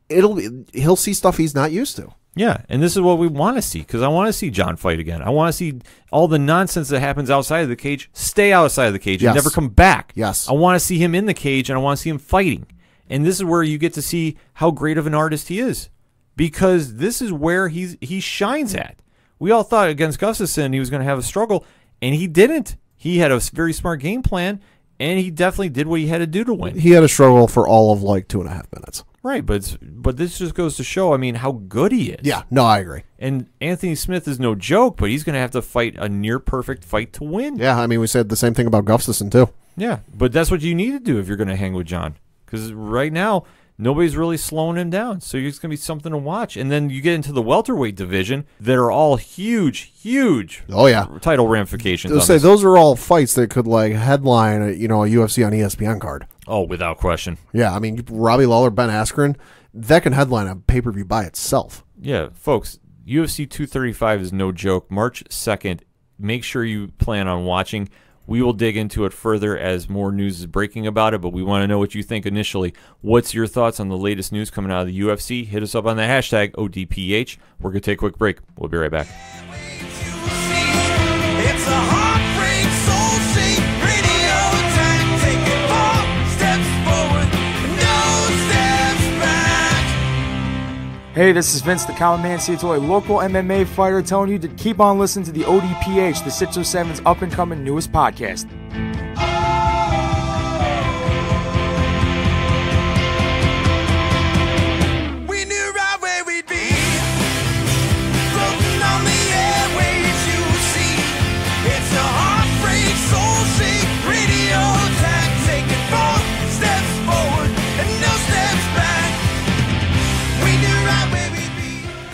He'll see stuff he's not used to. Yeah, and this is what we want to see because I want to see John fight again. I want to see all the nonsense that happens outside of the cage stay outside of the cage and never come back. Yes. I want to see him in the cage, and I want to see him fighting. And this is where you get to see how great of an artist he is because this is where he shines at. We all thought against Gustafsson he was going to have a struggle, and he didn't. He had a very smart game plan, and he definitely did what he had to do to win. He had a struggle for all of like 2.5 minutes. Right, but this just goes to show, I mean, how good he is. Yeah, no, I agree. And Anthony Smith is no joke, but he's going to have to fight a near-perfect fight to win. Yeah, I mean, we said the same thing about Gustafsson, too. Yeah, but that's what you need to do if you're going to hang with John. Because right now, nobody's really slowing him down. So it's going to be something to watch. And then you get into the welterweight division that are all huge title ramifications. Those are all fights that could like headline a UFC on ESPN card. Oh, without question. Yeah, I mean, Robbie Lawler, Ben Askren, that can headline a pay-per-view by itself. Yeah, folks, UFC 235 is no joke. March 2nd, make sure you plan on watching. We will dig into it further as more news is breaking about it, but we want to know what you think initially. What's your thoughts on the latest news coming out of the UFC? Hit us up on the hashtag ODPH. We're going to take a quick break. We'll be right back. It's a heartbreak soul shake radio attack. Taking 4 steps forward, no steps back. Hey, this is Vince the Common Man Citoy, local MMA fighter, telling you to keep on listening to the ODPH, the 607's up-and-coming newest podcast. We knew right where we'd be, floating on the airwaves, you see. It's a heartbreak soul shake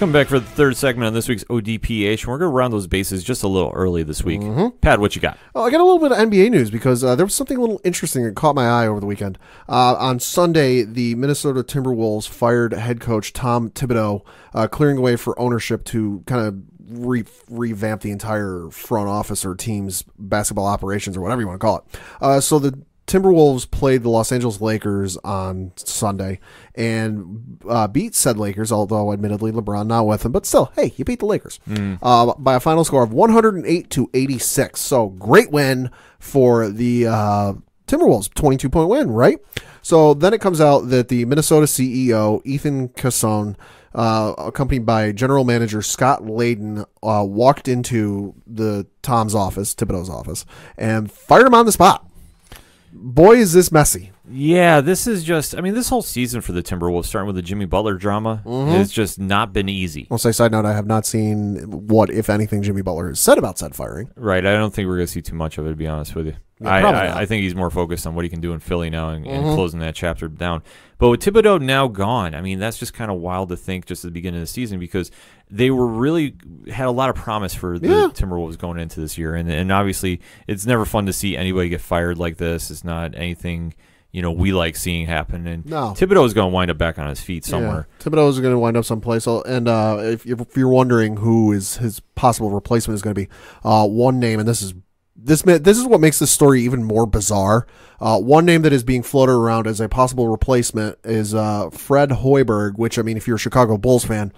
Coming back for the third segment on this week's ODPH, and we're going to round those bases just a little early this week. Pat, what you got? Oh, I got a little bit of NBA news because there was something a little interesting that caught my eye over the weekend. On Sunday, the Minnesota Timberwolves fired head coach Tom Thibodeau, clearing the way for ownership to kind of revamp the entire front office or team's basketball operations or whatever you want to call it. So the Timberwolves played the Los Angeles Lakers on Sunday and beat said Lakers, although admittedly LeBron not with them. But still, hey, you beat the Lakers by a final score of 108-86. So great win for the Timberwolves, 22-point win, right? So then it comes out that the Minnesota CEO, Ethan Casson, accompanied by general manager Scott Layden, walked into Tom's office, Thibodeau's office, and fired him on the spot. Boy, is this messy. Yeah, this is just, I mean, this whole season for the Timberwolves, starting with the Jimmy Butler drama, has just not been easy. I'll say, side note, I have not seen what, if anything, Jimmy Butler has said about said firing. Right, I don't think we're going to see too much of it, to be honest with you. Yeah, I think he's more focused on what he can do in Philly now and closing that chapter down. But with Thibodeau now gone, I mean, that's just kind of wild to think just at the beginning of the season because they were really had a lot of promise for the Timberwolves going into this year. And obviously, it's never fun to see anybody get fired like this. It's not anything, we like seeing happen. And Thibodeau is going to wind up back on his feet somewhere. Yeah. Thibodeau is going to wind up someplace. And if you're wondering who his possible replacement is going to be, one name, and this is what makes this story even more bizarre. One name that is being floated around as a possible replacement is Fred Hoiberg, which, I mean, if you're a Chicago Bulls fan,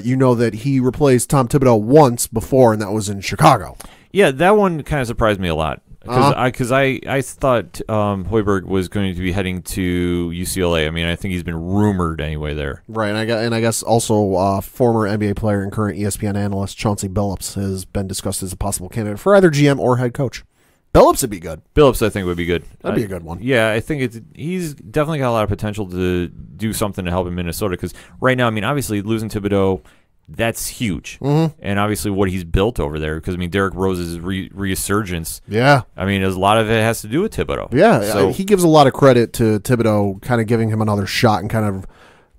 you know that he replaced Tom Thibodeau once before, and that was in Chicago. Yeah, that one kind of surprised me a lot. Because I thought Hoiberg was going to be heading to UCLA. I mean, I think he's been rumored anyway there. Right, and I guess also former NBA player and current ESPN analyst Chauncey Billups has been discussed as a possible candidate for either GM or head coach. Billups would be good. Billups, I think, would be good. That'd be a good one. Yeah, I think he's definitely got a lot of potential to do something to help in Minnesota. Because right now, I mean, obviously losing Thibodeau, that's huge. And obviously what he's built over there, because, I mean, Derrick Rose's resurgence, I mean, a lot of it has to do with Thibodeau. Yeah, so he gives a lot of credit to Thibodeau kind of giving him another shot and kind of,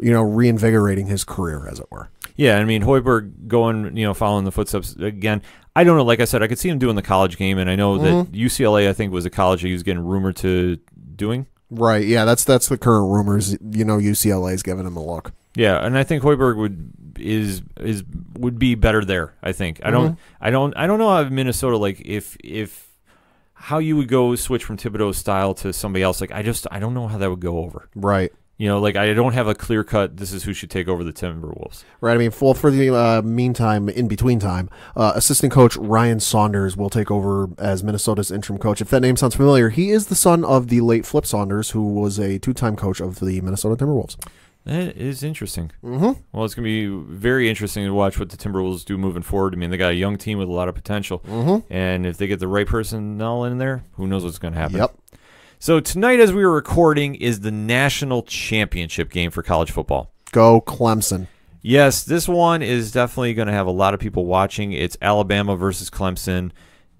reinvigorating his career, as it were. Yeah, I mean, Hoiberg going, following the footsteps again. I don't know. Like I said, I could see him doing the college game, and I know that UCLA, I think, was a college that he was getting rumored to doing. Right, yeah, that's the current rumors. UCLA is giving him a look. Yeah, and I think Hoiberg would be better there. I think I don't know how Minnesota, like if how you would go switch from Thibodeau's style to somebody else. Like I don't know how that would go over. Right. Like I don't have a clear cut. This is who should take over the Timberwolves. Right. I mean, for the meantime, in between time, assistant coach Ryan Saunders will take over as Minnesota's interim coach. If that name sounds familiar, he is the son of the late Flip Saunders, who was a two-time coach of the Minnesota Timberwolves. That is interesting. Well, it's going to be very interesting to watch what the Timberwolves do moving forward. I mean, they got a young team with a lot of potential. And if they get the right personnel in there, who knows what's going to happen. Yep. So tonight, as we were recording, is the national championship game for college football. Go Clemson. Yes, this one is definitely going to have a lot of people watching. It's Alabama versus Clemson.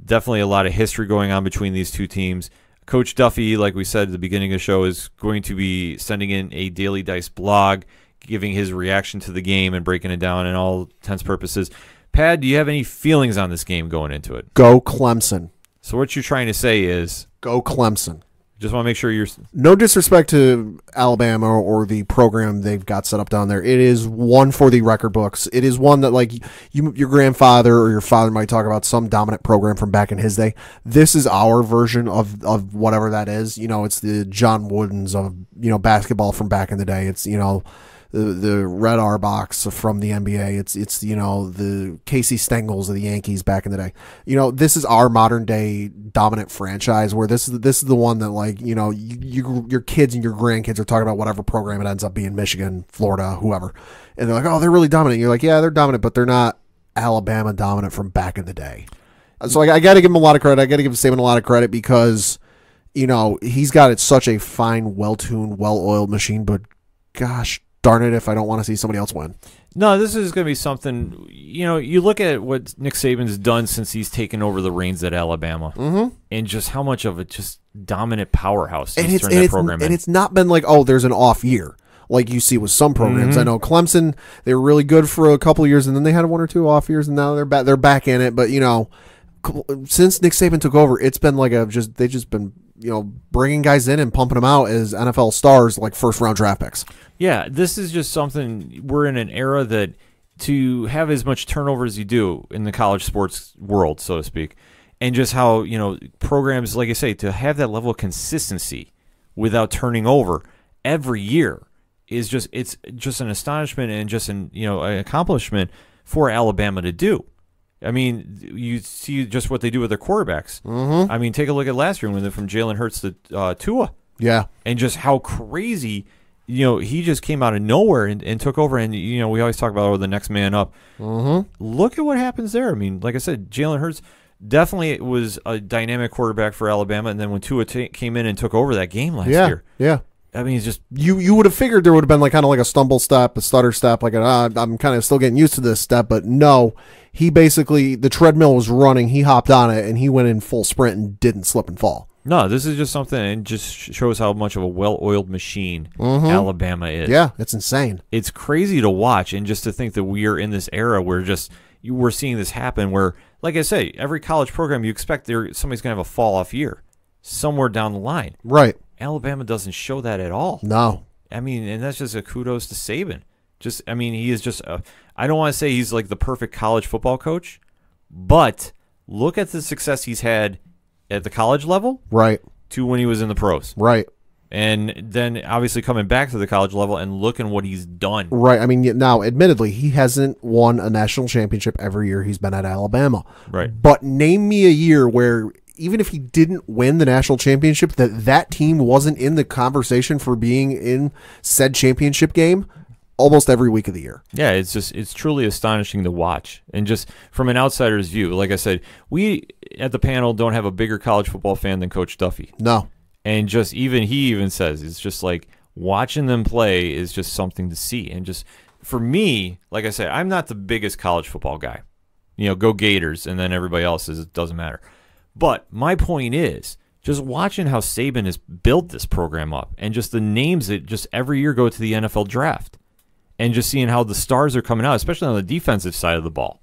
Definitely a lot of history going on between these two teams. Coach Duffy, like we said at the beginning of the show, is going to be sending in a Daily Dice blog, giving his reaction to the game and breaking it down in all intents purposes. Pad, do you have any feelings on this game going into it? Go Clemson. So what you're trying to say is... Go Clemson. Just want to make sure you're... No disrespect to Alabama or the program they've got set up down there. It is one for the record books. It is one that, like, your grandfather or your father might talk about some dominant program from back in his day. This is our version of whatever that is. It's the John Woodens of, basketball from back in the day. It's, the Red Auerbachs from the NBA. It's the Casey Stengels of the Yankees back in the day. This is our modern day dominant franchise where this is the one that, like, your kids and your grandkids are talking about whatever program it ends up being, Michigan, Florida, whoever, and they're like, oh, they're really dominant. And you're like, yeah, they're dominant, but they're not Alabama dominant from back in the day. So I got to give him a lot of credit. I got to give Saban a lot of credit because he's got such a fine, well-tuned, well-oiled machine. But gosh darn it if I don't want to see somebody else win. No, this is going to be something, you look at what Nick Saban's done since he's taken over the reins at Alabama and just how much of a just dominant powerhouse he's turned that program in. And it's not been like, oh, there's an off year. like you see with some programs. I know Clemson, they were really good for a couple of years, and then they had 1 or 2 off years, and now they're back in it. But since Nick Saban took over, it's been like they've just been bringing guys in and pumping them out as NFL stars, like first-round draft picks. Yeah, this is just something. We're in an era that to have as much turnover as you do in the college sports world, so to speak, and just how programs, like I say, to have that level of consistency without turning over every year is it's just an astonishment and just an accomplishment for Alabama to do. I mean, you see just what they do with their quarterbacks. I mean, take a look at last year when they're from Jalen Hurts to Tua. Yeah. And just how crazy, he just came out of nowhere and took over. And, we always talk about the next man up. Look at what happens there. I mean, like I said, Jalen Hurts definitely was a dynamic quarterback for Alabama. And then when Tua came in and took over that game last year. Yeah. I mean, it's just you would have figured there would have been like kind of like a stumble step, a stutter step, like I'm kind of still getting used to this step, but no, he basically the treadmill was running, he hopped on it, and he went in full sprint and didn't slip and fall. No, this is just something, and just shows how much of a well-oiled machine Alabama is. Yeah, it's insane. It's crazy to watch, and just to think that we are in this era where we're seeing this happen. Where, like I say, every college program you expect somebody's going to have a fall-off year somewhere down the line. Right. Alabama doesn't show that at all. No. I mean, and that's just a kudos to Saban. He is just I don't want to say he's like the perfect college football coach, but look at the success he's had at the college level. Right. To when he was in the pros. Right. And then obviously coming back to the college level and looking what he's done. Right. I mean, now, admittedly, he hasn't won a national championship every year he's been at Alabama. Right. But name me a year where even if he didn't win the national championship, that team wasn't in the conversation for being in said championship game almost every week of the year. Yeah, it's truly astonishing to watch. And just from an outsider's view, like I said, we at the panel don't have a bigger college football fan than Coach Duffy. No. And just he even says it's just like watching them play is just something to see. And just for me, like I said, I'm not the biggest college football guy. Go Gators, and then everybody else it doesn't matter. But my point is, just watching how Saban has built this program up and just the names that just every year go to the NFL draft and just seeing how the stars are coming out, especially on the defensive side of the ball,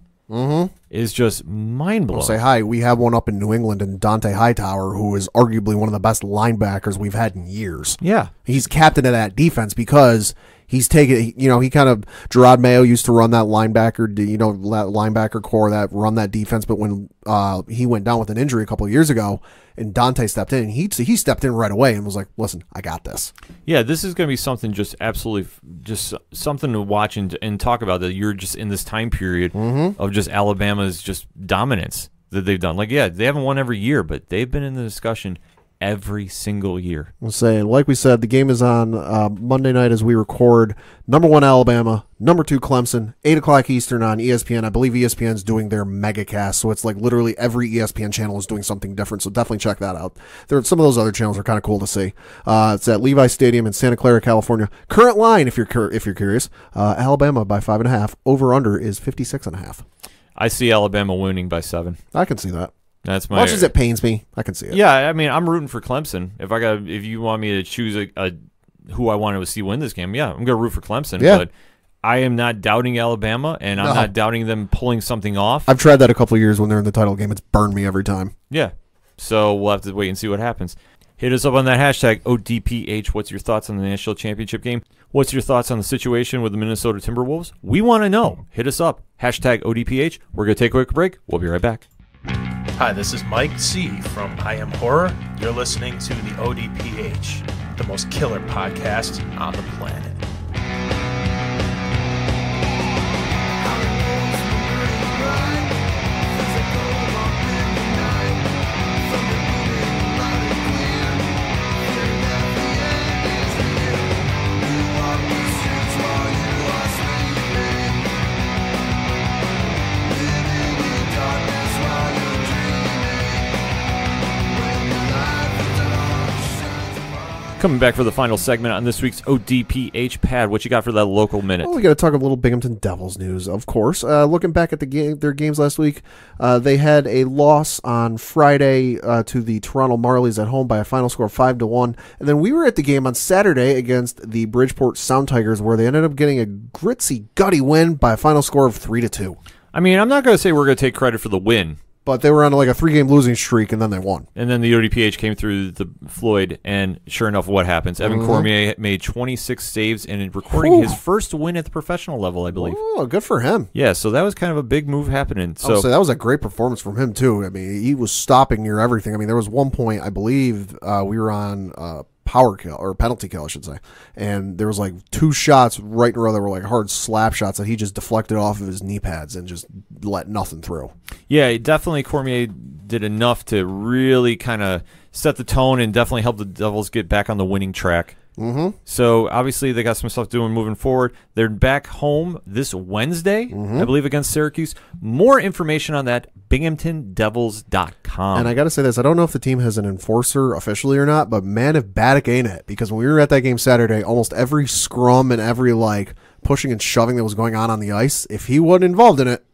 is just mind-blowing. I'll say hi. We have one up in New England in Dante Hightower, who is arguably one of the best linebackers we've had in years. Yeah. He's captain of that defense because he's taken, he kind of, Gerard Mayo used to run that linebacker, that linebacker core that run that defense. But when he went down with an injury a couple of years ago and Dante stepped in, he stepped in right away and was like, listen, I got this. Yeah, this is going to be something just absolutely, just something to watch and talk about, that you're just in this time period of just Alabama's just dominance that they've done. Like, yeah, they haven't won every year, but they've been in the discussion every single year. We'll say, like we said, the game is on Monday night as we record. Number 1 Alabama, number 2 Clemson, 8 o'clock Eastern on ESPN. I believe ESPN's doing their megacast, so it's like literally every ESPN channel is doing something different, so definitely check that out. Some of those other channels are kind of cool to see. It's at Levi Stadium in Santa Clara, California. Current line, if you're curious, Alabama by 5.5. Over-under is 56.5. I see Alabama winning by 7. I can see that. That's much as it pains me, I can see it. Yeah, I mean, I'm rooting for Clemson. If you want me to choose who I want to see win this game, yeah, I'm going to root for Clemson. Yeah. But I am not doubting Alabama, and I'm not doubting them pulling something off. I've tried that a couple of years when they're in the title game. It's burned me every time. Yeah, so we'll have to wait and see what happens. Hit us up on that hashtag ODPH. What's your thoughts on the national championship game? What's your thoughts on the situation with the Minnesota Timberwolves? We want to know. Hit us up. Hashtag ODPH. We're going to take a quick break. We'll be right back. Hi, this is Mike C. from I Am Horror. You're listening to the ODPH, the most killer podcast on the planet. Coming back for the final segment on this week's ODPH pad. What you got for that local minute? Well, we got to talk a little Binghamton Devils news, of course. Looking back at their games last week, they had a loss on Friday to the Toronto Marlies at home by a final score of 5-1. And then we were at the game on Saturday against the Bridgeport Sound Tigers, where they ended up getting a gritty, gutty win by a final score of 3-2. I mean, I'm not going to say we're going to take credit for the win. But they were on like a 3-game losing streak, and then they won. And then the ODPH came through the Floyd, and sure enough, what happens? Evan Cormier made 26 saves and recording his first win at the professional level, I believe. Oh, good for him. Yeah, so that was kind of a big move happening. So that was a great performance from him, too. I mean, he was stopping near everything. I mean, there was one point, I believe, we were on power kill, or penalty kill, I should say. And there was like 2 shots right in a row that were like hard slap shots that he just deflected off of his knee pads and just let nothing through. Yeah, definitely Cormier did enough to really kind of set the tone and definitely help the Devils get back on the winning track. Mm-hmm. So obviously they got some stuff doing moving forward. They're back home this Wednesday, I believe, against Syracuse. More information on that, BinghamtonDevils.com. And I got to say this, I don't know if the team has an enforcer officially or not, but man, if Baddock ain't it. Because when we were at that game Saturday, almost every scrum and every like pushing and shoving that was going on the ice, if he wasn't involved in it,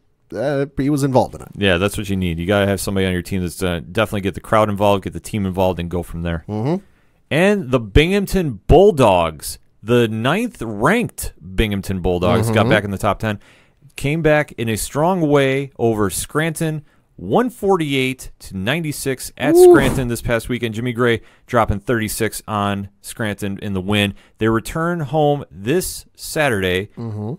he was involved in it. Yeah, that's what you need. You got to have somebody on your team that's definitely get the crowd involved, get the team involved, and go from there. Mm-hmm. And the Binghamton Bulldogs, the 9th-ranked Binghamton Bulldogs, got back in the top 10, came back in a strong way over Scranton, 148-96 at Scranton this past weekend. Jimmy Gray dropping 36 on Scranton in the win. They return home this Saturday,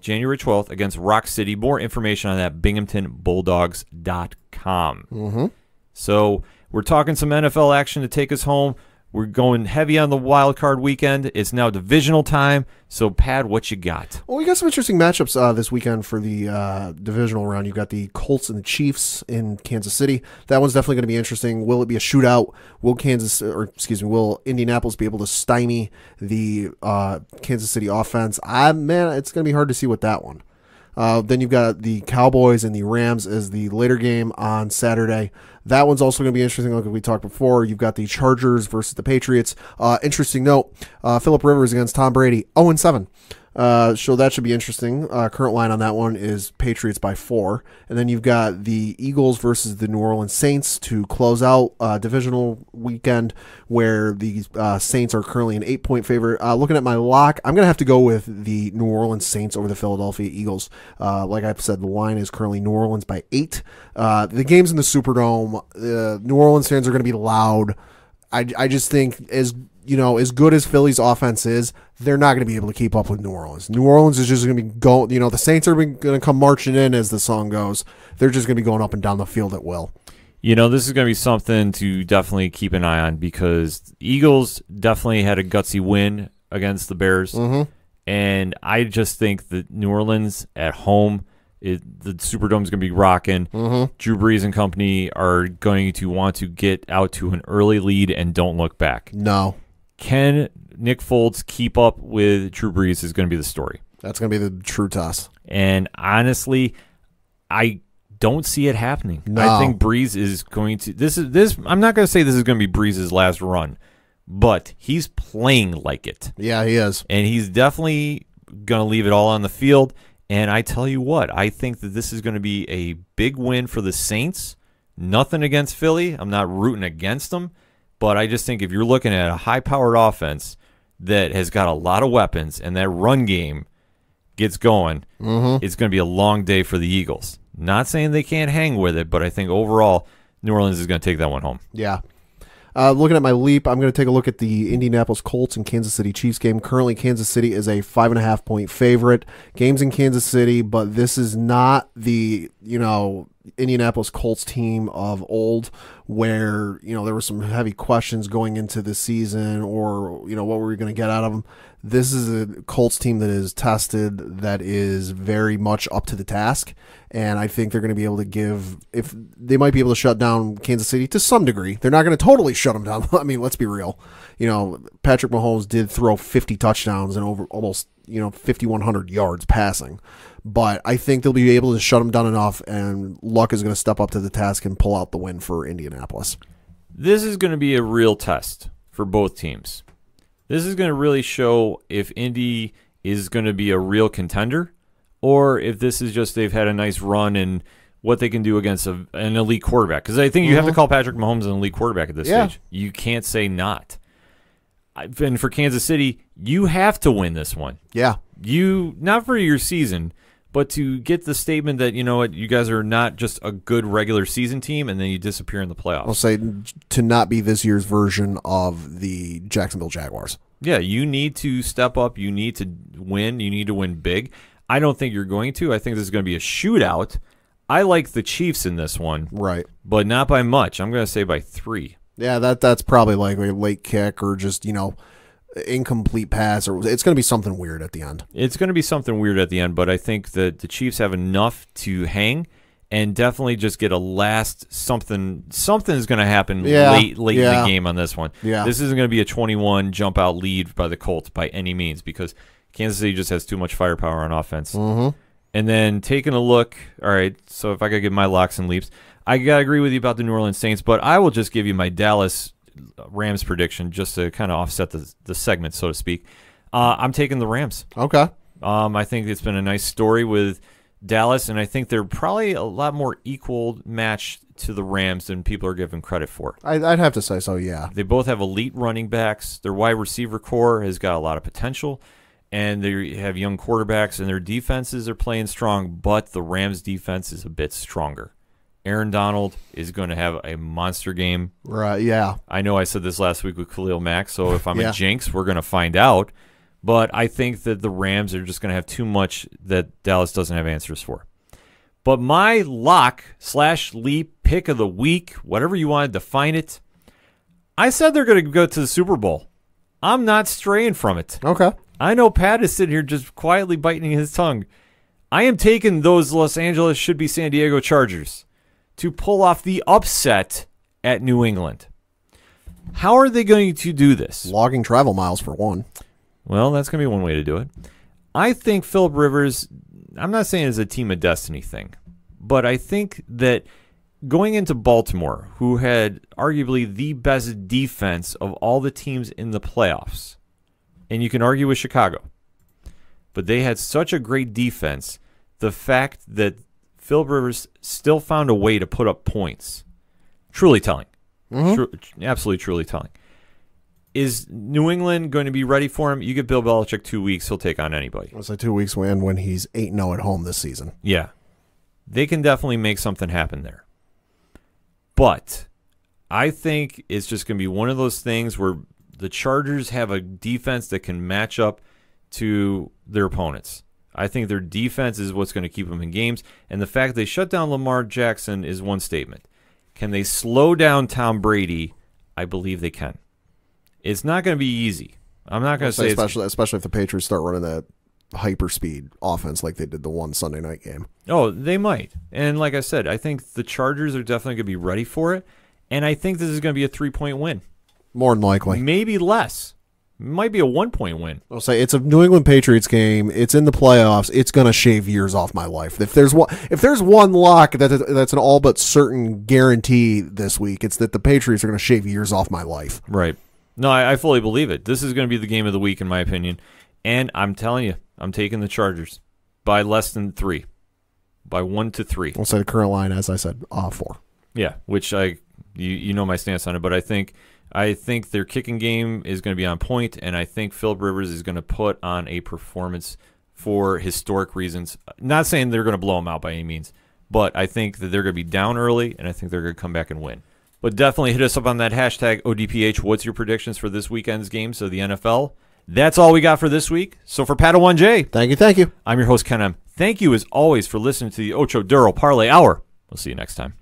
January 12th, against Rock City. More information on that, BinghamtonBulldogs.com. So we're talking some NFL action to take us home. We're going heavy on the wild card weekend. It's now divisional time. So, Pad, what you got? Well, we got some interesting matchups this weekend for the divisional round. You've got the Colts and the Chiefs in Kansas City. That one's definitely going to be interesting. Will it be a shootout? Will Indianapolis be able to stymie the Kansas City offense? Man, it's going to be hard to see with that one. Then you've got the Cowboys and the Rams as the later game on Saturday. That one's also going to be interesting. Like we talked before, you've got the Chargers versus the Patriots. Interesting note, Phillip Rivers against Tom Brady, 0-7. So that should be interesting. Current line on that one is Patriots by 4. And then you've got the Eagles versus the New Orleans Saints to close out divisional weekend, where the Saints are currently an 8-point favorite. Looking at my lock, I'm going to have to go with the New Orleans Saints over the Philadelphia Eagles. Like I've said, the line is currently New Orleans by 8. The game's in the Superdome. New Orleans fans are going to be loud. I just think as good as Philly's offense is, they're not going to be able to keep up with New Orleans. New Orleans is just going to be going, the Saints are going to come marching in, as the song goes. They're just going to be going up and down the field at will. This is going to be something to definitely keep an eye on, because the Eagles definitely had a gutsy win against the Bears. And I just think that New Orleans at home, the Superdome's going to be rocking. Drew Brees and company are going to want to get out to an early lead and don't look back. No. Can Nick Foles keep up with Drew Brees is going to be the story. That's going to be the true test. And honestly, I don't see it happening. No. I think Brees is going to this. I'm not going to say this is going to be Brees' last run, but he's playing like it. Yeah, he is. And he's definitely going to leave it all on the field. And I tell you what, I think that this is going to be a big win for the Saints. Nothing against Philly. I'm not rooting against them. But I just think if you're looking at a high-powered offense that has got a lot of weapons and that run game gets going, it's going to be a long day for the Eagles. Not saying they can't hang with it, but I think overall New Orleans is going to take that one home. Yeah. Looking at my leap, I'm going to take a look at the Indianapolis Colts and Kansas City Chiefs game. Currently, Kansas City is a 5.5-point favorite. Game's in Kansas City, but this is not the, Indianapolis Colts team of old, where, there were some heavy questions going into the season, or, what were we going to get out of them. This is a Colts team that is tested, that is very much up to the task, and I think they're going to be able to they might be able to shut down Kansas City to some degree. They're not going to totally shut them down. I mean, let's be real. Patrick Mahomes did throw 50 touchdowns and over almost, 5,100 yards passing. But I think they'll be able to shut them down enough, and Luck is going to step up to the task and pull out the win for Indianapolis. This is going to be a real test for both teams. This is going to really show if Indy is going to be a real contender or if this is just they've had a nice run and what they can do against an elite quarterback. Because I think you have to call Patrick Mahomes an elite quarterback at this stage. You can't say not. And for Kansas City, you have to win this one. Yeah. Not for your season, but to get the statement that, you know what, you guys are not just a good regular season team and then you disappear in the playoffs. I'll say to not be this year's version of the Jacksonville Jaguars. Yeah, you need to step up. You need to win. You need to win big. I don't think you're going to. I think this is going to be a shootout. I like the Chiefs in this one. Right. But not by much. I'm going to say by 3. Yeah, that's probably like a late kick or just, incomplete pass, or it's going to be something weird at the end. It's going to be something weird at the end, but I think that the Chiefs have enough to hang and definitely just get a last something. Something is going to happen late in the game on this one. Yeah. This isn't going to be a 21 jump out lead by the Colts by any means because Kansas City just has too much firepower on offense. Mm-hmm. And then taking a look, all right, so if I got to give my locks and leaps, I got to agree with you about the New Orleans Saints, but I will just give you my Dallas Rams prediction just to kind of offset the segment, so to speak. I'm taking the Rams. Okay. I think it's been a nice story with Dallas, and I think they're probably a lot more equal match to the Rams than people are giving credit for. I'd have to say so, yeah. They both have elite running backs. Their wide receiver core has got a lot of potential, and they have young quarterbacks, and their defenses are playing strong, but the Rams' defense is a bit stronger. Aaron Donald is going to have a monster game. Right, yeah. I know I said this last week with Khalil Mack, so if I'm a jinx, we're going to find out. But I think that the Rams are just going to have too much that Dallas doesn't have answers for. But my lock/leap pick of the week, whatever you want to define it, I said they're going to go to the Super Bowl. I'm not straying from it. Okay. I know Pat is sitting here just quietly biting his tongue. I am taking those Los Angeles should-be San Diego Chargers to pull off the upset at New England. How are they going to do this? Logging travel miles for one. Well, that's going to be one way to do it. I think Phillip Rivers, I'm not saying it's a team of destiny thing, but I think that going into Baltimore, who had arguably the best defense of all the teams in the playoffs, and you can argue with Chicago, but they had such a great defense, the fact that Phillip Rivers still found a way to put up points, truly telling. Absolutely truly telling. Is New England going to be ready for him? You give Bill Belichick 2 weeks, he'll take on anybody. I'll say 2 weeks when he's 8-0 at home this season. Yeah. They can definitely make something happen there. But I think it's just going to be one of those things where the Chargers have a defense that can match up to their opponents. I think their defense is what's going to keep them in games. And the fact they shut down Lamar Jackson is one statement. Can they slow down Tom Brady? I believe they can. It's not going to be easy. I'm not going to say especially if the Patriots start running that hyper-speed offense like they did the one Sunday night game. Oh, they might. And like I said, I think the Chargers are definitely going to be ready for it. And I think this is going to be a 3-point win. More than likely. Maybe less. Might be a 1-point win. I'll say it's a New England Patriots game. It's in the playoffs. It's going to shave years off my life. If there's one lock that's an all but certain guarantee this week, it's that the Patriots are going to shave years off my life. Right. No, I fully believe it. This is going to be the game of the week, in my opinion. And I'm telling you, I'm taking the Chargers by less than 3, by 1-3. I'll say the current line, as I said, 4. Yeah, which you know my stance on it, but I think their kicking game is going to be on point, and I think Phillip Rivers is going to put on a performance for historic reasons. Not saying they're going to blow them out by any means, but I think that they're going to be down early, and I think they're going to come back and win. But definitely hit us up on that hashtag ODPH. What's your predictions for this weekend's games of the NFL? That's all we got for this week. So for Padawan J, thank you. I'm your host, Ken M. Thank you, as always, for listening to the Ocho Duro Parlay Hour. We'll see you next time.